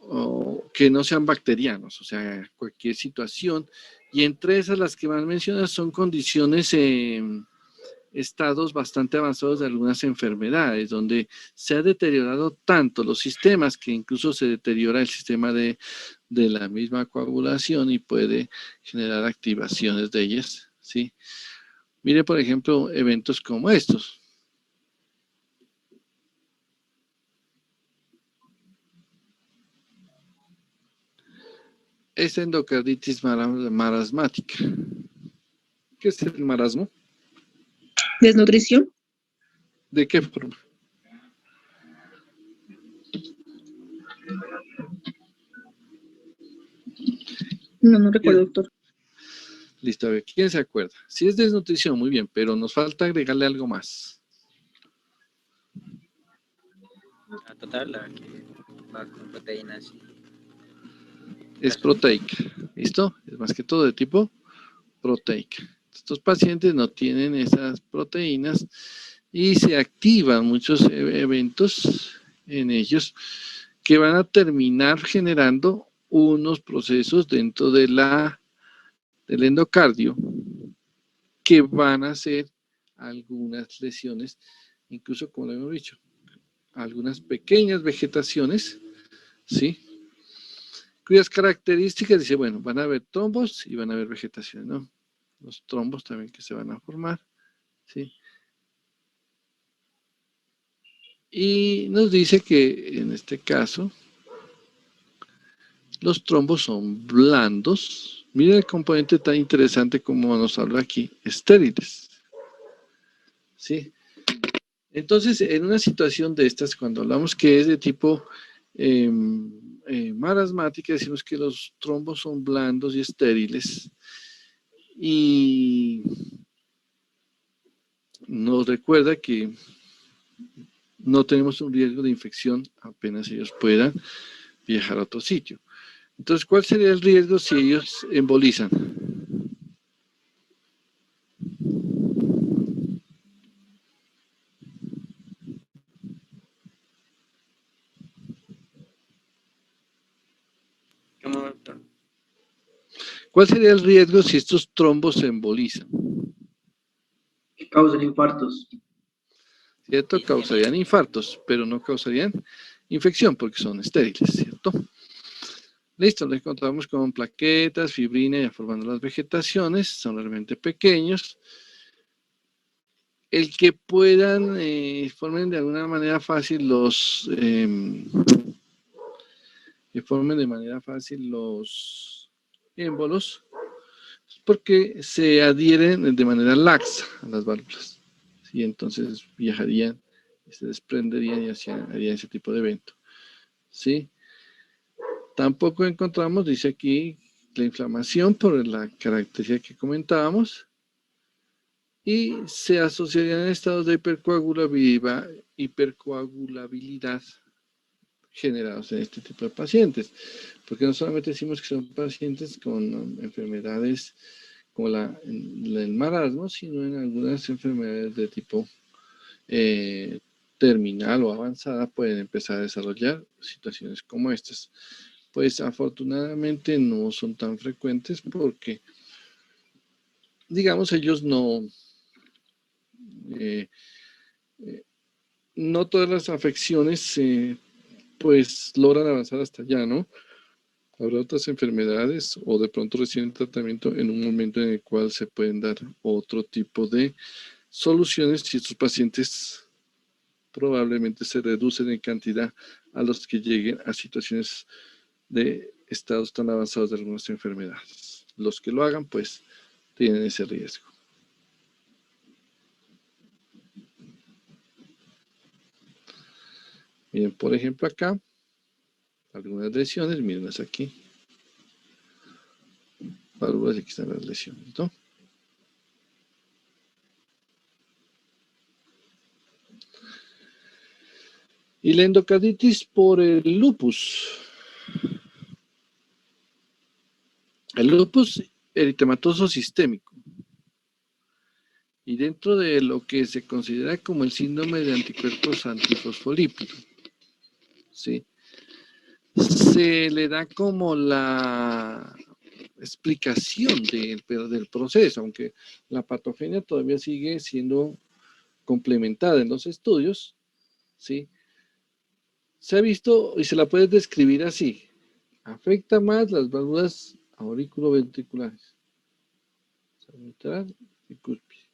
o que no sean bacterianos, o sea, cualquier situación. Y entre esas, las que más mencionas son condiciones, estados bastante avanzados de algunas enfermedades, donde se ha deteriorado tanto los sistemas que incluso se deteriora el sistema de la misma coagulación y puede generar activaciones de ellas, ¿sí? Mire, por ejemplo, eventos como estos. Es endocarditis marasmática. ¿Qué es el marasmo? ¿Desnutrición? ¿De qué forma? No recuerdo, doctor. Listo, a ver, ¿quién se acuerda? Si es desnutrición, muy bien, pero nos falta agregarle algo más. A total, la que va con proteínas. Es proteica, ¿listo? Es más que todo de tipo proteica. Estos pacientes no tienen esas proteínas y se activan muchos eventos en ellos que van a terminar generando unos procesos dentro de del endocardio que van a hacer algunas lesiones, incluso como lo hemos dicho, algunas pequeñas vegetaciones, ¿sí? Cuyas características, dice, bueno, van a haber trombos y van a haber vegetación, ¿no? Los trombos también que se van a formar, ¿sí? Y nos dice que en este caso, los trombos son blandos. Miren el componente tan interesante como nos habla aquí, estériles, ¿sí? Entonces, en una situación de estas, cuando hablamos que es de tipo marasmática, decimos que los trombos son blandos y estériles. Y nos recuerda que no tenemos un riesgo de infección apenas ellos puedan viajar a otro sitio. Entonces, ¿cuál sería el riesgo si ellos embolizan? ¿Cómo, doctor? ¿Cuál sería el riesgo si estos trombos se embolizan? Que causan infartos. ¿Cierto? Causarían infartos, pero no causarían infección porque son estériles, ¿cierto? Listo, lo encontramos con plaquetas, fibrina, ya formando las vegetaciones, son realmente pequeños. El que puedan, formen de alguna manera fácil los émbolos, porque se adhieren de manera laxa a las válvulas. ¿Sí? Entonces viajarían, se desprenderían y harían ese tipo de evento. ¿Sí? Tampoco encontramos, dice aquí, la inflamación por la característica que comentábamos, y se asociarían en estados de hipercoagulabilidad generados en este tipo de pacientes, porque no solamente decimos que son pacientes con enfermedades como el marasmo, sino en algunas enfermedades de tipo terminal o avanzada pueden empezar a desarrollar situaciones como estas. Pues afortunadamente no son tan frecuentes porque, digamos, ellos no todas las afecciones pues logran avanzar hasta allá, ¿no? Habrá otras enfermedades o de pronto reciben tratamiento en un momento en el cual se pueden dar otro tipo de soluciones si estos pacientes probablemente se reducen en cantidad a los que lleguen a situaciones de estados tan avanzados de algunas enfermedades. Los que lo hagan, pues, tienen ese riesgo. Miren, por ejemplo, acá, algunas lesiones, mírenlas aquí. Válvulas, aquí están las lesiones, ¿no? Y la endocarditis por el lupus. El lupus eritematoso sistémico. Y dentro de lo que se considera como el síndrome de anticuerpos antifosfolípidos. ¿Sí? se le da como la explicación del proceso, aunque la patogenia todavía sigue siendo complementada en los estudios, ¿sí? Se ha visto y se la puede describir así. Afecta más las válvulas auriculoventriculares. Mitral y cúspide.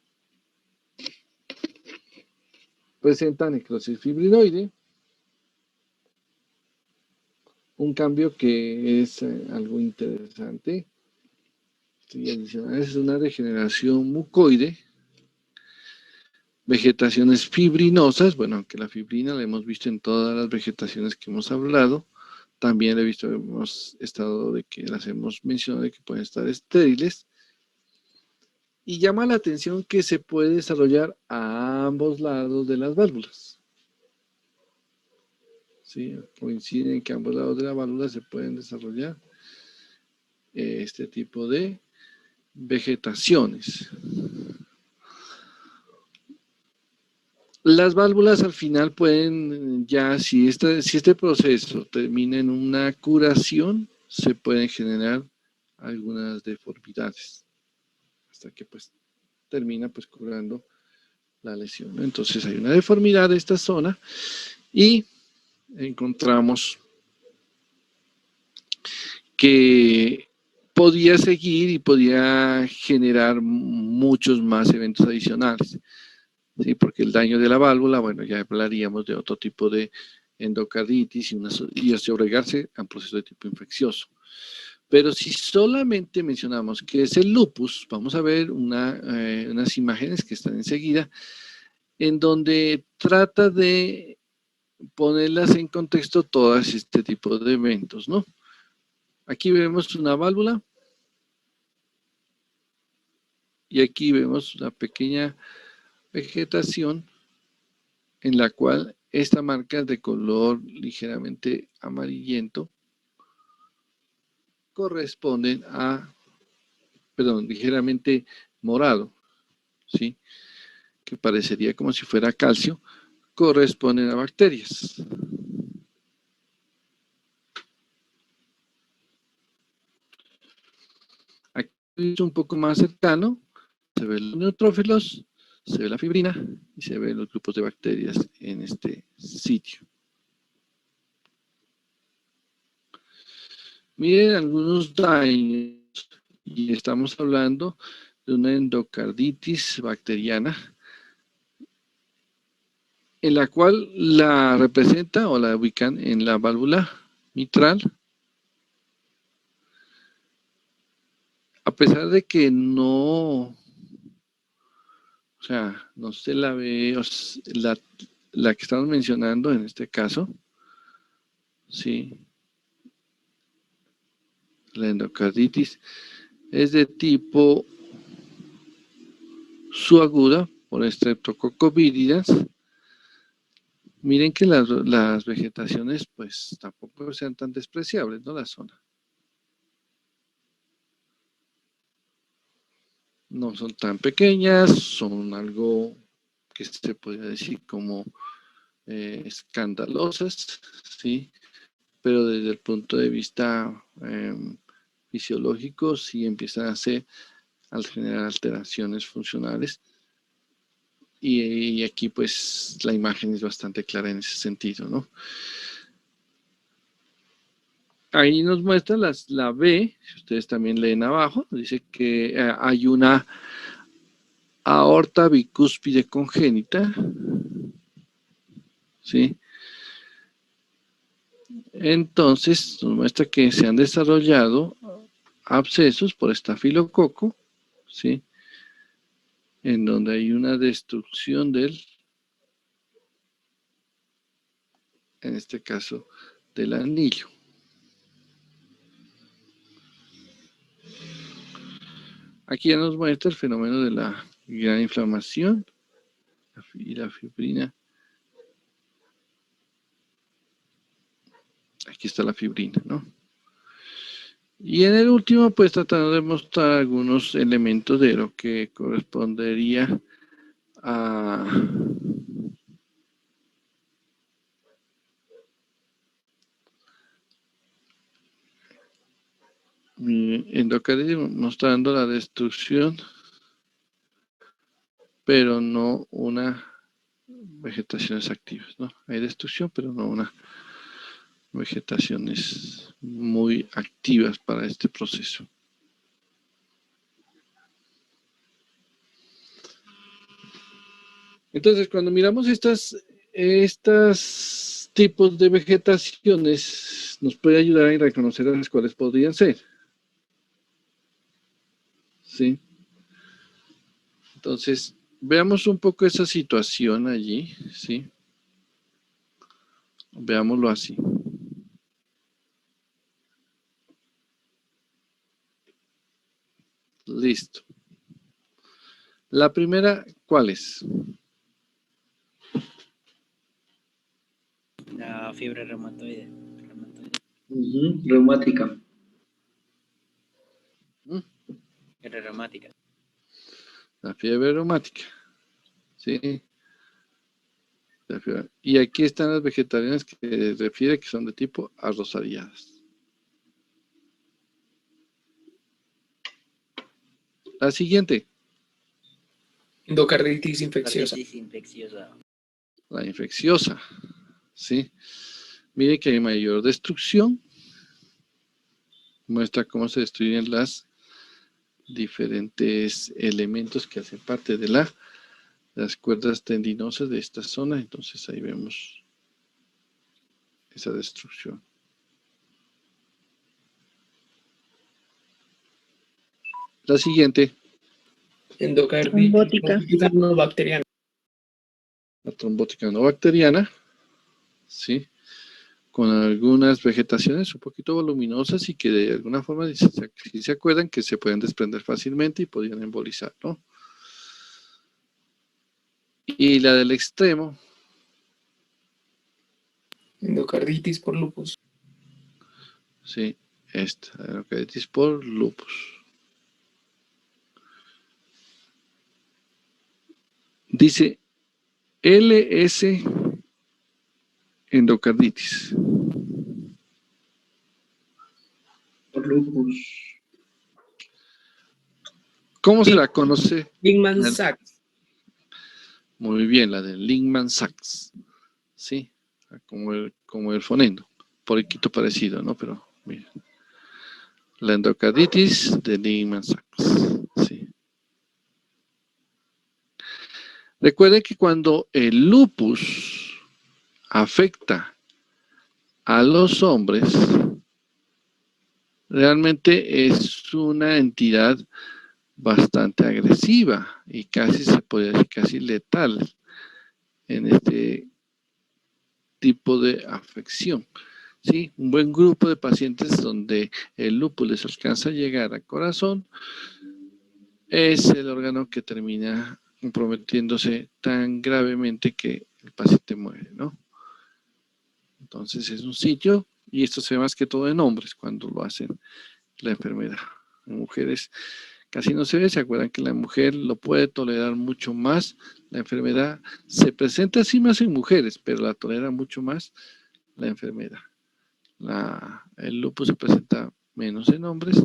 Presenta necrosis fibrinoide, un cambio que es algo interesante. Sí, adicional es una degeneración mucoide, vegetaciones fibrinosas, bueno, aunque la fibrina la hemos visto en todas las vegetaciones que hemos hablado, también he visto, hemos estado de que las hemos mencionado de que pueden estar estériles, y llama la atención que se puede desarrollar a ambos lados de las válvulas. ¿Sí? Coinciden que a ambos lados de la válvula se pueden desarrollar este tipo de vegetaciones. Las válvulas al final pueden, ya si este proceso termina en una curación, se pueden generar algunas deformidades, hasta que pues termina pues curando la lesión, ¿no? Entonces hay una deformidad de esta zona y encontramos que podía seguir y podía generar muchos más eventos adicionales. ¿Sí? Porque el daño de la válvula, bueno, ya hablaríamos de otro tipo de endocarditis y osteoartritis a un proceso de tipo infeccioso. Pero si solamente mencionamos que es el lupus, vamos a ver unas imágenes que están enseguida, en donde trata de ponerlas en contexto todas este tipo de eventos, ¿no? Aquí vemos una válvula y aquí vemos una pequeña vegetación en la cual esta marca es de color ligeramente amarillento corresponden a, perdón, ligeramente morado, ¿sí? Que parecería como si fuera calcio, corresponden a bacterias. Aquí es un poco más cercano, se ven los neutrófilos, se ve la fibrina y se ven los grupos de bacterias en este sitio. Miren algunos daños, y estamos hablando de una endocarditis bacteriana, en la cual la representa o la ubican en la válvula mitral, a pesar de que no, o sea, no se la ve, la que estamos mencionando en este caso, sí, la endocarditis es de tipo subaguda por Streptococcus viridans. Miren que las vegetaciones pues tampoco sean tan despreciables, ¿no? La zona. No son tan pequeñas, son algo que se podría decir como escandalosas, ¿sí? Pero desde el punto de vista fisiológico sí empiezan a hacer al generar alteraciones funcionales y aquí pues la imagen es bastante clara en ese sentido, ¿no? Ahí nos muestra la B, si ustedes también leen abajo, dice que hay una aorta bicúspide congénita, ¿sí? Entonces nos muestra que se han desarrollado abscesos por estafilococo, ¿sí? En donde hay una destrucción en este caso, del anillo. Aquí ya nos muestra el fenómeno de la gran inflamación y la fibrina. Aquí está la fibrina, ¿no? Y en el último, pues tratando de mostrar algunos elementos de lo que correspondería a endocarditis mostrando la destrucción, pero no una vegetaciones activas, ¿no? Hay destrucción, pero no una vegetaciones muy activas para este proceso. Entonces, cuando miramos estas tipos de vegetaciones, nos puede ayudar a reconocer las cuales podrían ser. ¿Sí? Entonces, veamos un poco esa situación allí, ¿sí? Veámoslo así. Listo. La primera, ¿cuál es? La fiebre reumatoide. Reumática. Fiebre reumática. La fiebre reumática. ¿Sí? Y aquí están las vegetarianas que refiere que son de tipo arrozariadas. La siguiente. Endocarditis infecciosa. Carditis infecciosa. La infecciosa. ¿Sí? Mire que hay mayor destrucción. Muestra cómo se destruyen las diferentes elementos que hacen parte de las cuerdas tendinosas de esta zona. Entonces ahí vemos esa destrucción. La siguiente. Endocarditis no bacteriana. La trombótica no bacteriana. ¿Sí? Con algunas vegetaciones un poquito voluminosas y que de alguna forma, si se acuerdan, que se pueden desprender fácilmente y podrían embolizar, ¿no? Y la del extremo. Endocarditis por lupus. Sí, esta, endocarditis por lupus. Dice LS endocarditis. Por lupus. ¿Cómo se la conoce? Lehmann-Sachs. Muy bien, la de Lehmann-Sachs. Sí, como el fonendo. Poquito parecido, ¿no? Pero miren. La endocarditis de Lehmann-Sachs. Sí. Recuerden que cuando el lupus afecta a los hombres, realmente es una entidad bastante agresiva y casi se puede decir casi letal en este tipo de afección. ¿Sí? Un buen grupo de pacientes donde el lupus les alcanza a llegar al corazón es el órgano que termina comprometiéndose tan gravemente que el paciente muere, ¿no? Entonces es un sitio, y esto se ve más que todo en hombres cuando lo hacen la enfermedad. En mujeres casi no se ve, se acuerdan que la mujer lo puede tolerar mucho más, la enfermedad se presenta así más en mujeres, pero la tolera mucho más la enfermedad. El lupus se presenta menos en hombres,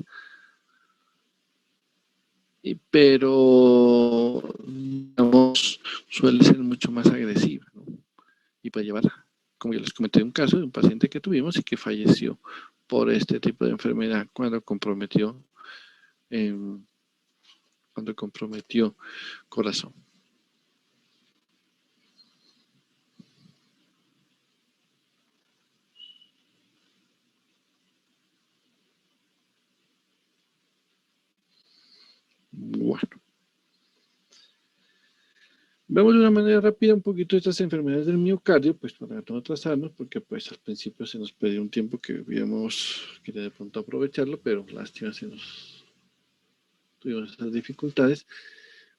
pero digamos, suele ser mucho más agresiva, ¿no? Y puede llevar, como ya les comenté, un caso de un paciente que tuvimos y que falleció por este tipo de enfermedad cuando comprometió corazón. Bueno. Vemos de una manera rápida un poquito estas enfermedades del miocardio, pues para no atrasarnos, porque pues al principio se nos perdió un tiempo que hubiéramos querido de pronto aprovecharlo, pero lástima tuvimos esas dificultades.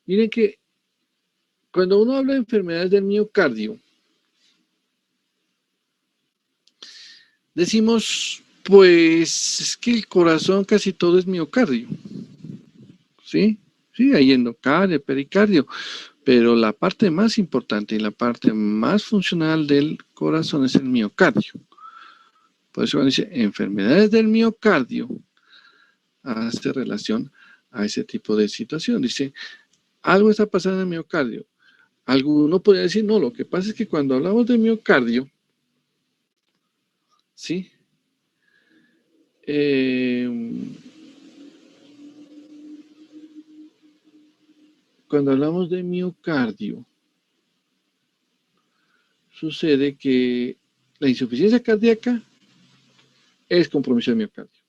Miren que cuando uno habla de enfermedades del miocardio, decimos, pues es que el corazón casi todo es miocardio, ¿sí? Sí, hay endocardio, pericardio, pero la parte más importante y la parte más funcional del corazón es el miocardio. Por eso cuando dice enfermedades del miocardio, hace relación a ese tipo de situación. Dice, algo está pasando en el miocardio. Alguno podría decir, no, lo que pasa es que cuando hablamos de miocardio, ¿sí? Cuando hablamos de miocardio, sucede que la insuficiencia cardíaca es compromiso del miocardio.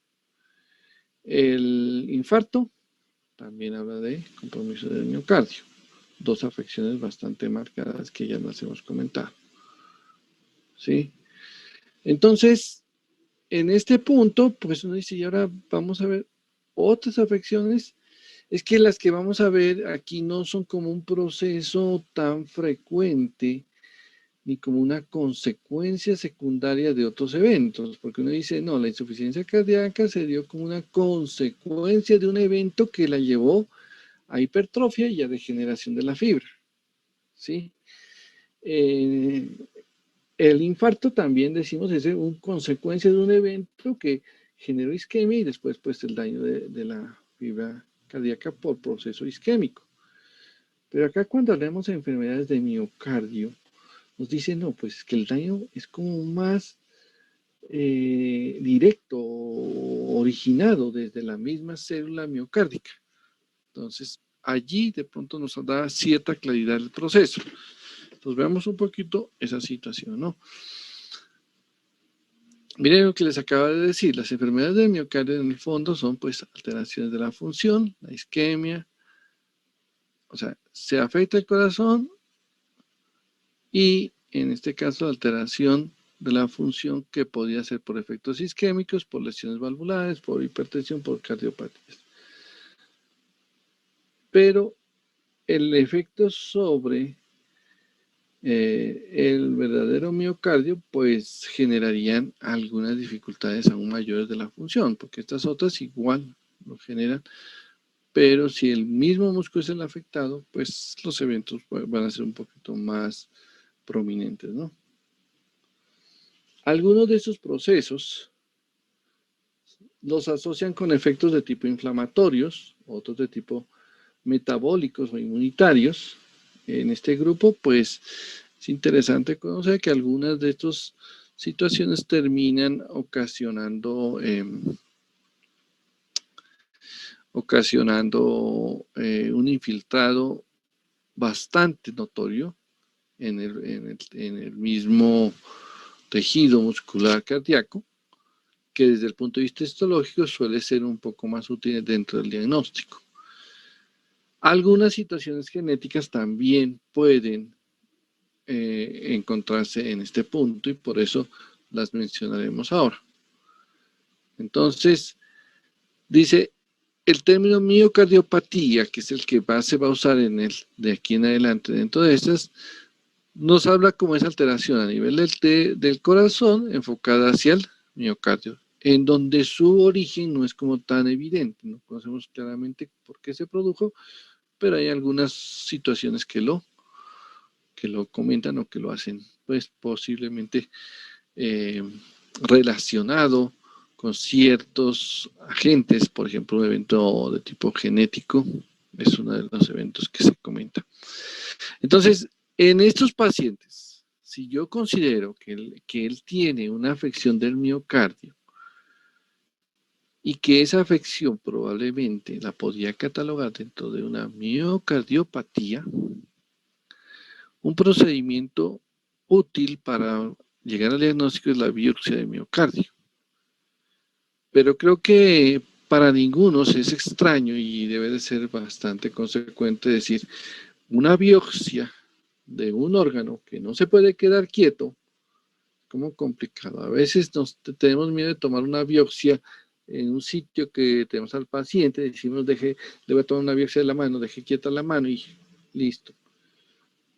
El infarto también habla de compromiso del miocardio. Dos afecciones bastante marcadas que ya las hemos comentado. ¿Sí? Entonces, en este punto, pues uno dice, y ahora vamos a ver otras afecciones. Es que las que vamos a ver aquí no son como un proceso tan frecuente ni como una consecuencia secundaria de otros eventos, porque uno dice, no, la insuficiencia cardíaca se dio como una consecuencia de un evento que la llevó a hipertrofia y a degeneración de la fibra, ¿sí? El infarto también decimos es una consecuencia de un evento que generó isquemia y después pues el daño de la fibra cardíaca por proceso isquémico. Pero acá cuando hablamos de enfermedades de miocardio, nos dicen, no, pues que el daño es como más directo, originado desde la misma célula miocárdica. Entonces, allí de pronto nos da cierta claridad el proceso. Entonces, veamos un poquito esa situación, ¿no? Miren lo que les acabo de decir, las enfermedades del miocardio en el fondo son pues alteraciones de la función, la isquemia, o sea, se afecta el corazón y en este caso la alteración de la función que podría ser por efectos isquémicos, por lesiones valvulares, por hipertensión, por cardiopatías. Pero el efecto sobre el verdadero miocardio, pues generarían algunas dificultades aún mayores de la función, porque estas otras igual lo generan, pero si el mismo músculo es el afectado, pues los eventos van a ser un poquito más prominentes, ¿no? Algunos de estos procesos los asocian con efectos de tipo inflamatorios, otros de tipo metabólicos o inmunitarios. En este grupo, pues, es interesante conocer que algunas de estas situaciones terminan ocasionando un infiltrado bastante notorio en el mismo tejido muscular cardíaco, que desde el punto de vista histológico suele ser un poco más útil dentro del diagnóstico. Algunas situaciones genéticas también pueden encontrarse en este punto y por eso las mencionaremos ahora. Entonces, dice, el término miocardiopatía, que es el que se va a usar de aquí en adelante dentro de estas, nos habla como esa alteración a nivel del corazón enfocada hacia el miocardio, en donde su origen no es como tan evidente, no conocemos claramente por qué se produjo, pero hay algunas situaciones que lo comentan o que lo hacen, pues posiblemente relacionado con ciertos agentes, por ejemplo, un evento de tipo genético, es uno de los eventos que se comenta. Entonces, en estos pacientes, si yo considero que él tiene una afección del miocardio y que esa afección probablemente la podría catalogar dentro de una miocardiopatía, un procedimiento útil para llegar al diagnóstico es la biopsia de miocardio. Pero creo que para ninguno es extraño y debe de ser bastante consecuente decir, una biopsia de un órgano que no se puede quedar quieto, como complicado. A veces tenemos miedo de tomar una biopsia en un sitio que tenemos al paciente, decimos, le voy a tomar una biopsia de la mano, deje quieta la mano y listo.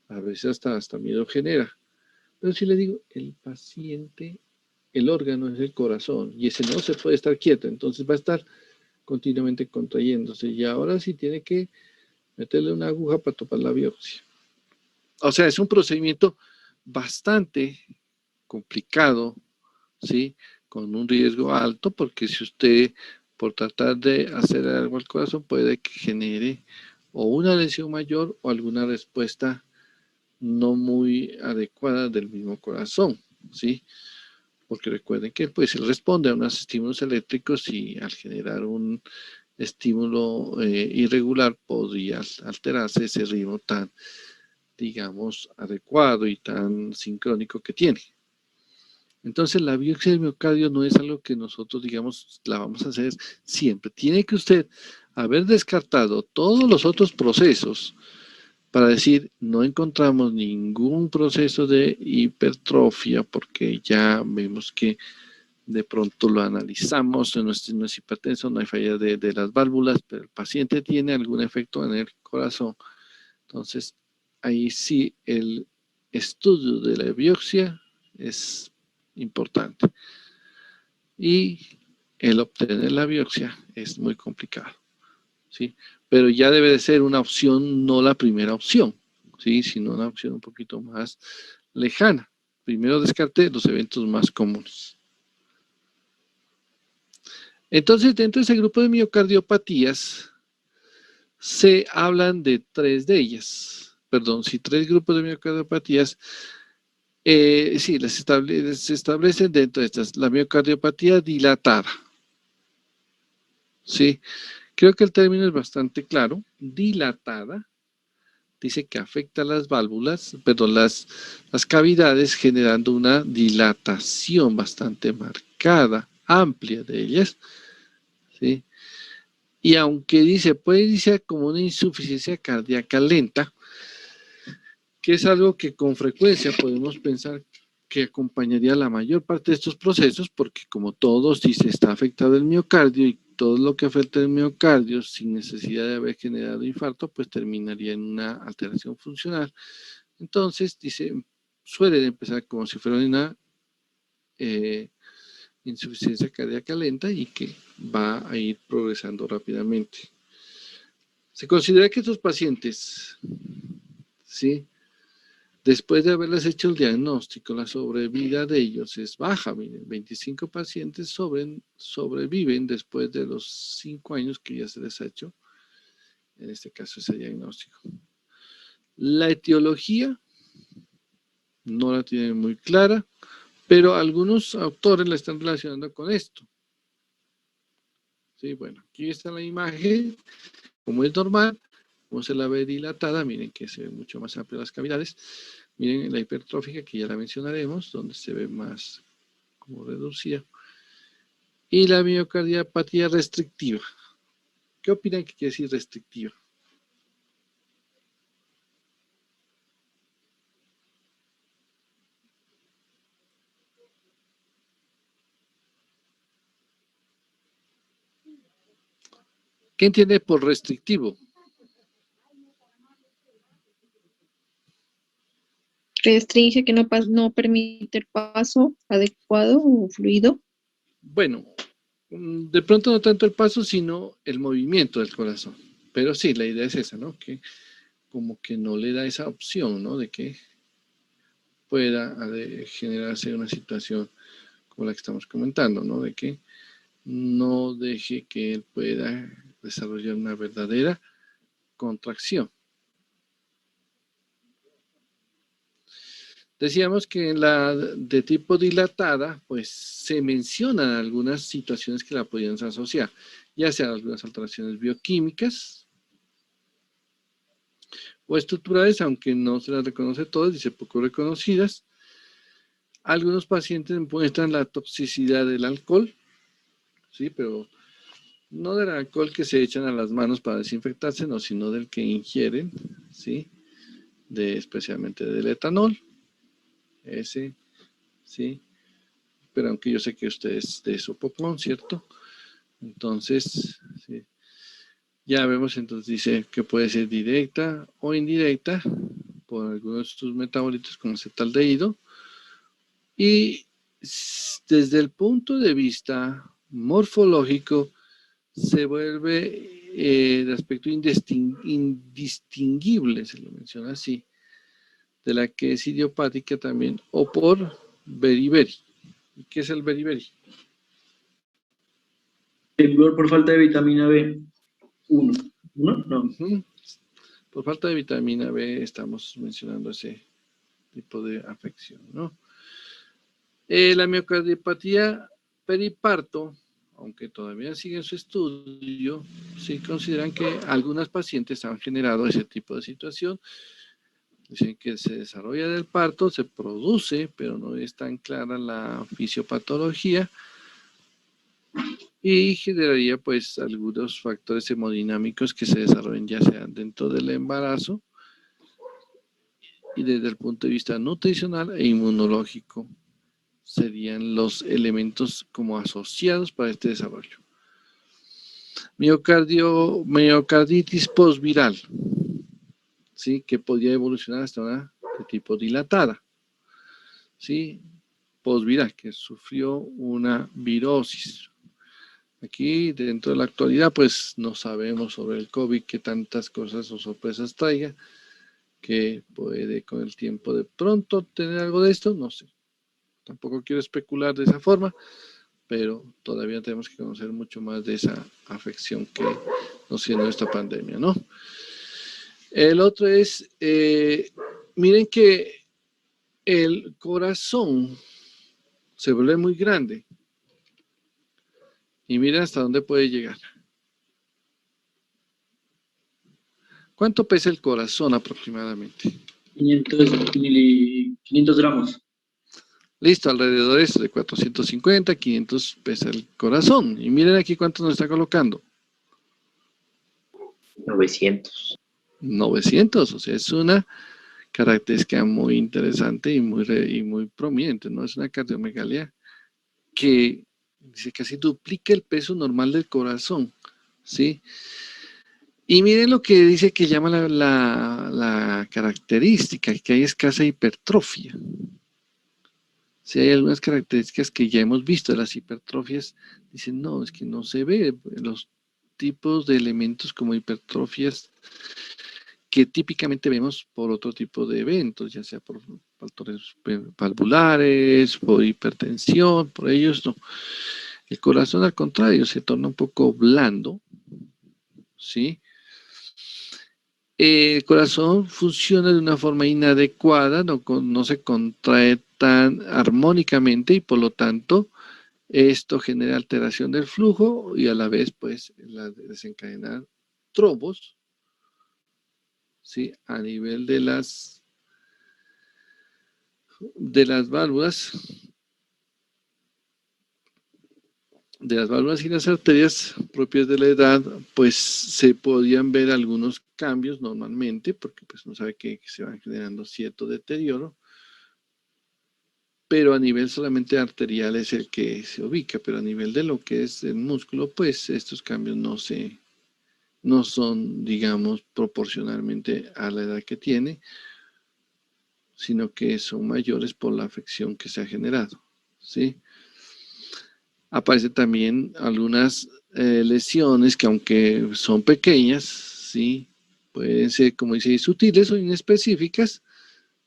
A veces hasta miedo genera. Pero si le digo, el paciente, el órgano es el corazón y ese no se puede estar quieto, entonces va a estar continuamente contrayéndose y ahora sí tiene que meterle una aguja para tomar la biopsia. O sea, es un procedimiento bastante complicado, ¿sí? Con un riesgo alto, porque si usted por tratar de hacer algo al corazón, puede que genere o una lesión mayor o alguna respuesta no muy adecuada del mismo corazón, ¿sí? Porque recuerden que pues él responde a unos estímulos eléctricos y al generar un estímulo irregular podría alterarse ese ritmo tan, digamos, adecuado y tan sincrónico que tiene. Entonces la biopsia del miocardio no es algo que nosotros, digamos, la vamos a hacer siempre. Tiene que usted haber descartado todos los otros procesos para decir, no encontramos ningún proceso de hipertrofia porque ya vemos que de pronto lo analizamos, no es hipertenso, no hay falla de las válvulas, pero el paciente tiene algún efecto en el corazón. Entonces, ahí sí el estudio de la biopsia es importante. Y el obtener la biopsia es muy complicado, ¿sí? Pero ya debe de ser una opción, no la primera opción, ¿sí? Sino una opción un poquito más lejana. Primero descarte los eventos más comunes. Entonces, dentro de ese grupo de miocardiopatías, se hablan de tres de ellas. Perdón, si tres grupos de miocardiopatías, sí, se establecen dentro de estas. La miocardiopatía dilatada. Sí, creo que el término es bastante claro. Dilatada. Dice que afecta a las válvulas, perdón, las cavidades, generando una dilatación bastante marcada, amplia de ellas. ¿Sí? Y aunque dice, puede iniciar como una insuficiencia cardíaca lenta, que es algo que con frecuencia podemos pensar que acompañaría la mayor parte de estos procesos, porque como todos dice, está afectado el miocardio y todo lo que afecta el miocardio sin necesidad de haber generado infarto, pues terminaría en una alteración funcional. Entonces, dice, suele empezar como si fuera una insuficiencia cardíaca lenta y que va a ir progresando rápidamente. Se considera que estos pacientes, ¿sí?, después de haberles hecho el diagnóstico, la sobrevida de ellos es baja. Miren, 25 pacientes sobreviven después de los 5 años que ya se les ha hecho, en este caso, ese diagnóstico. La etiología no la tienen muy clara, pero algunos autores la están relacionando con esto. Sí, bueno, aquí está la imagen, como es normal. Como se la ve dilatada, miren que se ve mucho más amplia las cavidades. Miren la hipertrófica, que ya la mencionaremos, donde se ve más como reducida. Y la miocardiopatía restrictiva. ¿Qué opinan que quiere decir restrictiva? ¿Qué entiende por restrictivo? Restringe, que no permite el paso adecuado o fluido. Bueno, de pronto no tanto el paso, sino el movimiento del corazón. Pero sí, la idea es esa, ¿no? Que como que no le da esa opción, ¿no? De que pueda generarse una situación como la que estamos comentando, ¿no? De que no deje que él pueda desarrollar una verdadera contracción. Decíamos que en la de tipo dilatada, pues se mencionan algunas situaciones que la podían asociar, ya sean algunas alteraciones bioquímicas o estructurales, aunque no se las reconoce todas, dice poco reconocidas. Algunos pacientes muestran la toxicidad del alcohol, sí, pero no del alcohol que se echan a las manos para desinfectarse, no, sino del que ingieren, sí, especialmente del etanol. Ese, sí, pero aunque yo sé que usted es de Sopopón, ¿cierto? Entonces, sí, ya vemos, entonces dice que puede ser directa o indirecta por algunos de sus metabolitos como acetaldehído, y desde el punto de vista morfológico se vuelve de aspecto indistinguible, se lo menciona así, de la que es idiopática también, o por beriberi. ¿Qué es el beriberi? Temblor por falta de vitamina B. ¿Uno? No. Ujú. Por falta de vitamina B estamos mencionando ese tipo de afección, ¿no? La miocardiopatía periparto, aunque todavía sigue en su estudio, sí consideran que algunas pacientes han generado ese tipo de situación. Dicen que se desarrolla del parto, se produce, pero no es tan clara la fisiopatología y generaría pues algunos factores hemodinámicos que se desarrollen ya sea dentro del embarazo y desde el punto de vista nutricional e inmunológico serían los elementos como asociados para este desarrollo. Miocarditis postviral, ¿sí? Que podría evolucionar hasta una de tipo dilatada, ¿sí? Postviral, que sufrió una virosis. Aquí, dentro de la actualidad, pues no sabemos sobre el COVID qué tantas cosas o sorpresas traiga, que puede con el tiempo de pronto tener algo de esto, no sé. Tampoco quiero especular de esa forma, pero todavía tenemos que conocer mucho más de esa afección que nos tiene esta pandemia, ¿no? El otro es, miren que el corazón se vuelve muy grande y miren hasta dónde puede llegar. ¿Cuánto pesa el corazón aproximadamente? 500 gramos. Listo, alrededor de 450, 500 pesa el corazón. Y miren aquí cuánto nos está colocando. 900. 900, o sea, es una característica muy interesante y muy prominente, ¿no? Es una cardiomegalia que dice casi duplica el peso normal del corazón, ¿sí? Y miren lo que dice que llama la característica, que hay escasa hipertrofia. Si hay algunas características que ya hemos visto de las hipertrofias, dicen, no, es que no se ve los tipos de elementos como hipertrofias que típicamente vemos por otro tipo de eventos, ya sea por factores valvulares, por hipertensión, por ellos no. El corazón, al contrario, se torna un poco blando, ¿sí? El corazón funciona de una forma inadecuada, no se contrae tan armónicamente y por lo tanto esto genera alteración del flujo y a la vez pues desencadenar trombos, ¿sí? A nivel de las válvulas y las arterias propias de la edad, pues se podían ver algunos cambios normalmente, porque pues uno sabe que se van generando cierto deterioro, pero a nivel solamente arterial es el que se ubica, pero a nivel de lo que es el músculo, pues estos cambios no son, digamos, proporcionalmente a la edad que tiene, sino que son mayores por la afección que se ha generado, ¿sí? Aparecen también algunas lesiones que aunque son pequeñas, ¿sí? Pueden ser, como dice, sutiles o inespecíficas,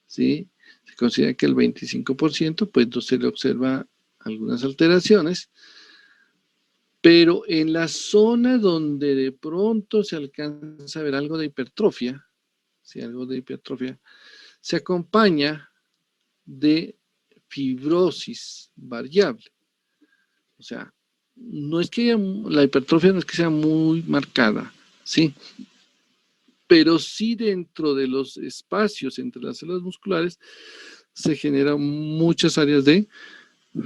¿sí? Se considera que el 25%, pues no se le observa algunas alteraciones, pero en la zona donde de pronto se alcanza a ver algo de hipertrofia, ¿sí? Algo de hipertrofia, se acompaña de fibrosis variable. O sea, no es que la hipertrofia no es que sea muy marcada, ¿sí? Pero sí dentro de los espacios entre las células musculares se generan muchas áreas de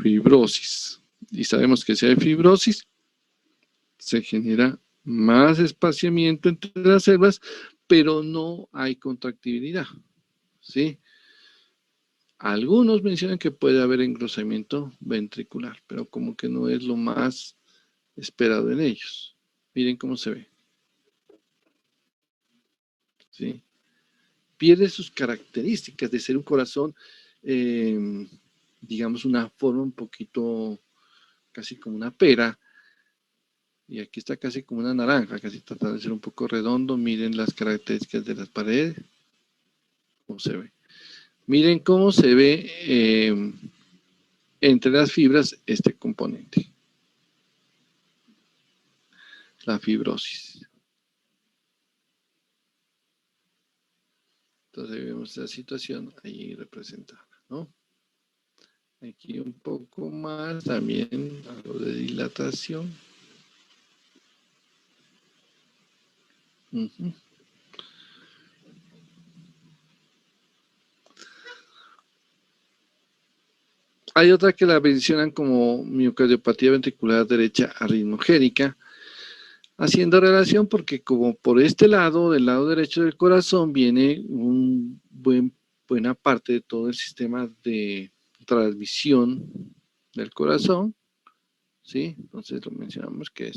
fibrosis. Y sabemos que si hay fibrosis, se genera más espaciamiento entre las células, pero no hay contractibilidad, ¿sí? Algunos mencionan que puede haber engrosamiento ventricular, pero como que no es lo más esperado en ellos. Miren cómo se ve. ¿Sí? Pierde sus características de ser un corazón, digamos, una forma un poquito, casi como una pera, y aquí está casi como una naranja, casi trata de ser un poco redondo. Miren las características de las paredes, cómo se ve. Miren cómo se ve entre las fibras este componente. la fibrosis. Entonces vemos la situación ahí representada, ¿no? Aquí un poco más, también algo de dilatación. Ujú. Hay otra que la mencionan como miocardiopatía ventricular derecha arritmogénica, haciendo relación porque como por este lado, del lado derecho del corazón, viene buena parte de todo el sistema de transmisión del corazón, ¿sí? Entonces lo mencionamos que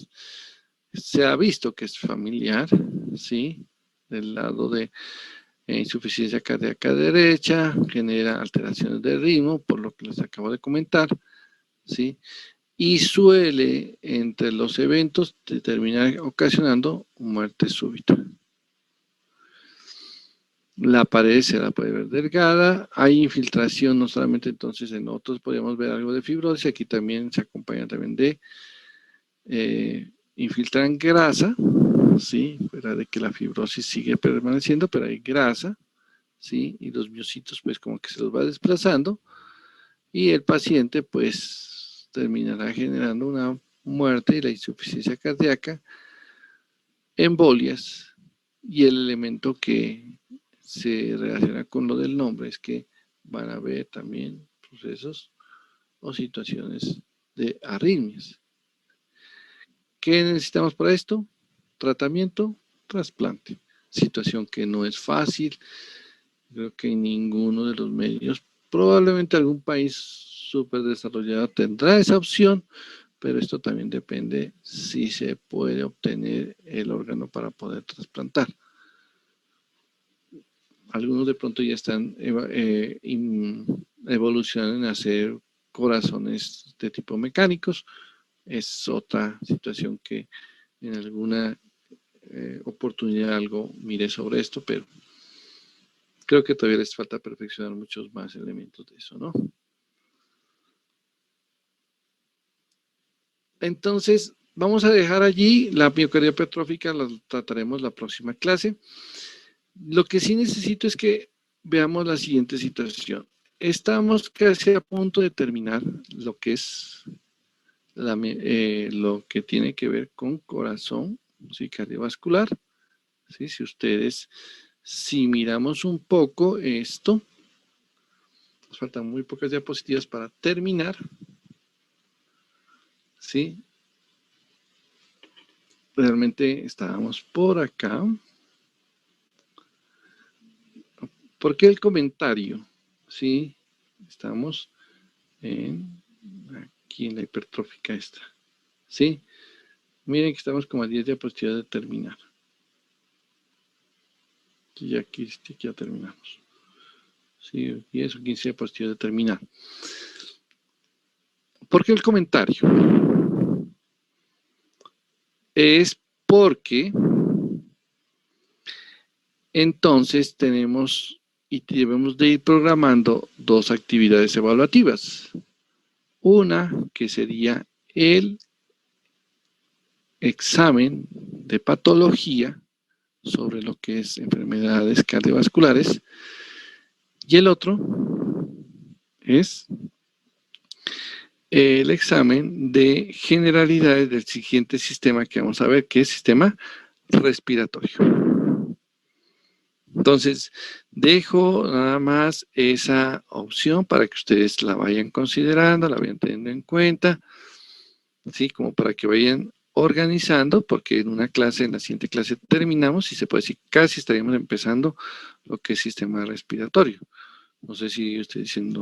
se ha visto que es familiar, ¿sí? Del lado de insuficiencia cardíaca derecha, genera alteraciones de ritmo, por lo que les acabo de comentar, ¿sí? Y suele, entre los eventos, terminar ocasionando muerte súbita. La pared se la puede ver delgada, hay infiltración, no solamente entonces en otros podríamos ver algo de fibrosis, aquí también se acompaña también de infiltran grasa, ¿sí? Fuera de que la fibrosis sigue permaneciendo, pero hay grasa, ¿sí? Y los miocitos pues como que se los va desplazando y el paciente pues terminará generando una muerte y la insuficiencia cardíaca, embolias, y el elemento que se relaciona con lo del nombre es que van a haber también procesos o situaciones de arritmias. ¿Qué necesitamos para esto? Tratamiento, trasplante. Situación que no es fácil. Creo que ninguno de los medios, probablemente algún país súper desarrollado tendrá esa opción, pero esto también depende si se puede obtener el órgano para poder trasplantar. Algunos de pronto ya están evolucionando en hacer corazones de tipo mecánicos. Es otra situación que en alguna oportunidad algo mire sobre esto, pero creo que todavía les falta perfeccionar muchos más elementos de eso, ¿no? Entonces, vamos a dejar allí la miocardia hipertrófica, la trataremos la próxima clase. Lo que sí necesito es que veamos la siguiente situación. Estamos casi a punto de terminar lo que es lo que tiene que ver con corazón, ¿sí? Cardiovascular. ¿Sí? Si miramos un poco esto, nos faltan muy pocas diapositivas para terminar. ¿Sí? Realmente estábamos por acá. ¿Por qué el comentario? ¿Sí? Estamos aquí en la hipertrófica esta. ¿Sí? Miren que estamos como a 10 diapositivas de terminar. Y aquí ya terminamos. ¿Sí? 10 o 15 diapositivas de terminar. ¿Por qué el comentario? Es porque entonces tenemos y debemos de ir programando dos actividades evaluativas. Una que sería el examen de patología sobre lo que es enfermedades cardiovasculares y el otro es el examen de generalidades del siguiente sistema que vamos a ver, que es sistema respiratorio. Entonces, dejo nada más esa opción para que ustedes la vayan considerando, la vayan teniendo en cuenta, ¿sí? Como para que vayan organizando, porque en una clase, en la siguiente clase terminamos y se puede decir casi estaríamos empezando lo que es sistema respiratorio. No sé si ustedes dicen,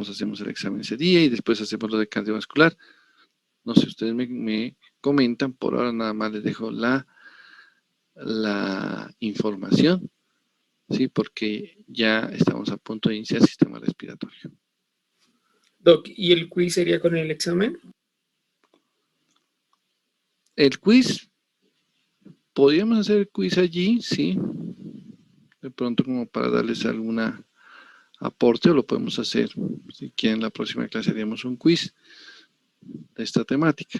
hacemos el examen ese día y después hacemos lo de cardiovascular. No sé, ustedes me comentan, por ahora nada más les dejo la información. Sí, porque ya estamos a punto de iniciar el sistema respiratorio. Doc, ¿y el quiz sería con el examen? El quiz, podríamos hacer el quiz allí, sí. De pronto como para darles alguna aporte, o lo podemos hacer. Si quieren, la próxima clase haríamos un quiz de esta temática.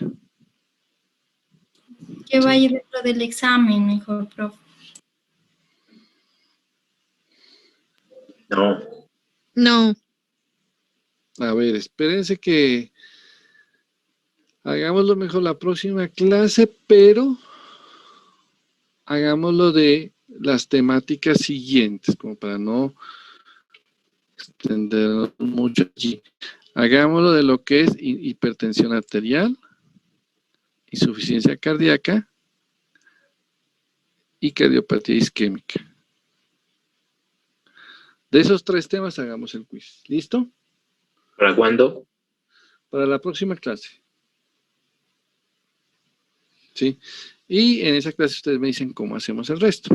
Que vaya dentro del examen, mejor, profe. No. No. A ver, espérense que hagámoslo mejor la próxima clase, pero hagámoslo de las temáticas siguientes, como para no extendernos mucho allí. Hagámoslo de lo que es hipertensión arterial, insuficiencia cardíaca y cardiopatía isquémica. De esos 3 temas hagamos el quiz. ¿Listo? ¿Para cuándo? Para la próxima clase. ¿Sí? Y en esa clase ustedes me dicen cómo hacemos el resto.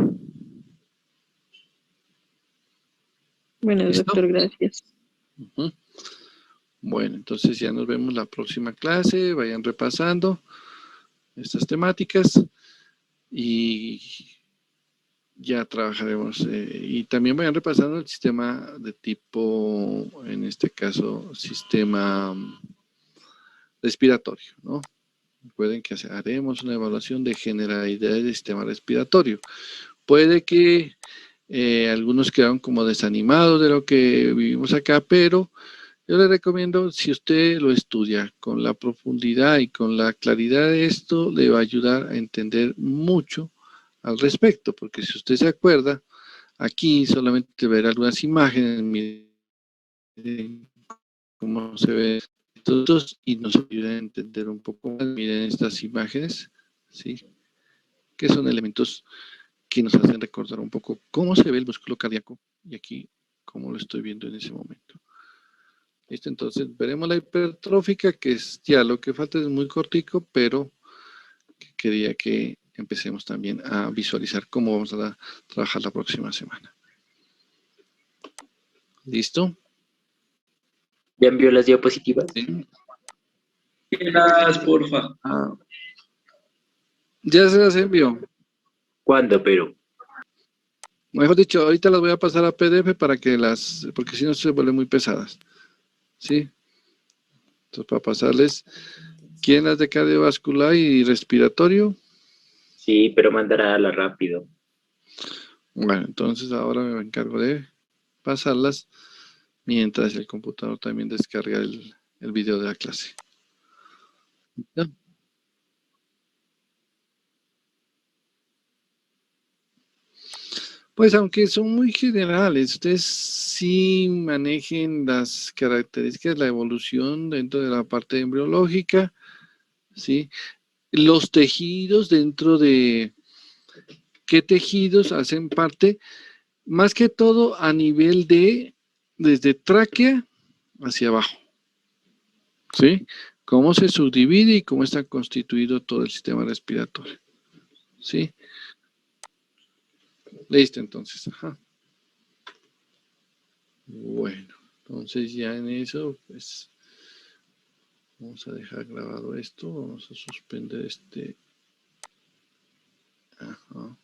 Bueno, ¿Listo? doctor, gracias. Uh-huh. Bueno, entonces ya nos vemos la próxima clase. Vayan repasando estas temáticas y ya trabajaremos. Y también vayan repasando el sistema de tipo, en este caso, sistema respiratorio, ¿no? Recuerden que haremos una evaluación de generalidad del sistema respiratorio. Puede que algunos quedaron como desanimados de lo que vivimos acá, pero yo les recomiendo, si usted lo estudia con la profundidad y con la claridad de esto, le va a ayudar a entender mucho al respecto, porque si usted se acuerda, aquí solamente ver algunas imágenes, miren cómo se ve todos y nos ayuda a entender un poco más. Miren estas imágenes, ¿sí? Que son elementos que nos hacen recordar un poco cómo se ve el músculo cardíaco y aquí cómo lo estoy viendo en ese momento. ¿Listo? Entonces veremos la hipertrófica, que es ya lo que falta, es muy cortico, pero quería que empecemos también a visualizar cómo vamos a trabajar la próxima semana. ¿Listo? ¿Ya envió las diapositivas? Sí. Porfa. Ya se las envió. ¿Cuándo, pero? Mejor dicho, ahorita las voy a pasar a PDF para que porque si no se vuelven muy pesadas. ¿Sí? Entonces, para pasarles, ¿quién las de cardiovascular y respiratorio? Sí, pero mandará rápido. Bueno, entonces ahora me encargo de pasarlas mientras el computador también descarga el video de la clase. ¿Ya? Pues aunque son muy generales, ustedes sí manejen las características de la evolución dentro de la parte embriológica, ¿sí? Los tejidos dentro de qué tejidos hacen parte, más que todo a nivel de desde tráquea hacia abajo, ¿sí? Cómo se subdivide y cómo está constituido todo el sistema respiratorio, ¿sí? Listo, entonces, ajá. Bueno, entonces ya en eso, pues, vamos a dejar grabado esto, vamos a suspender este. Ajá.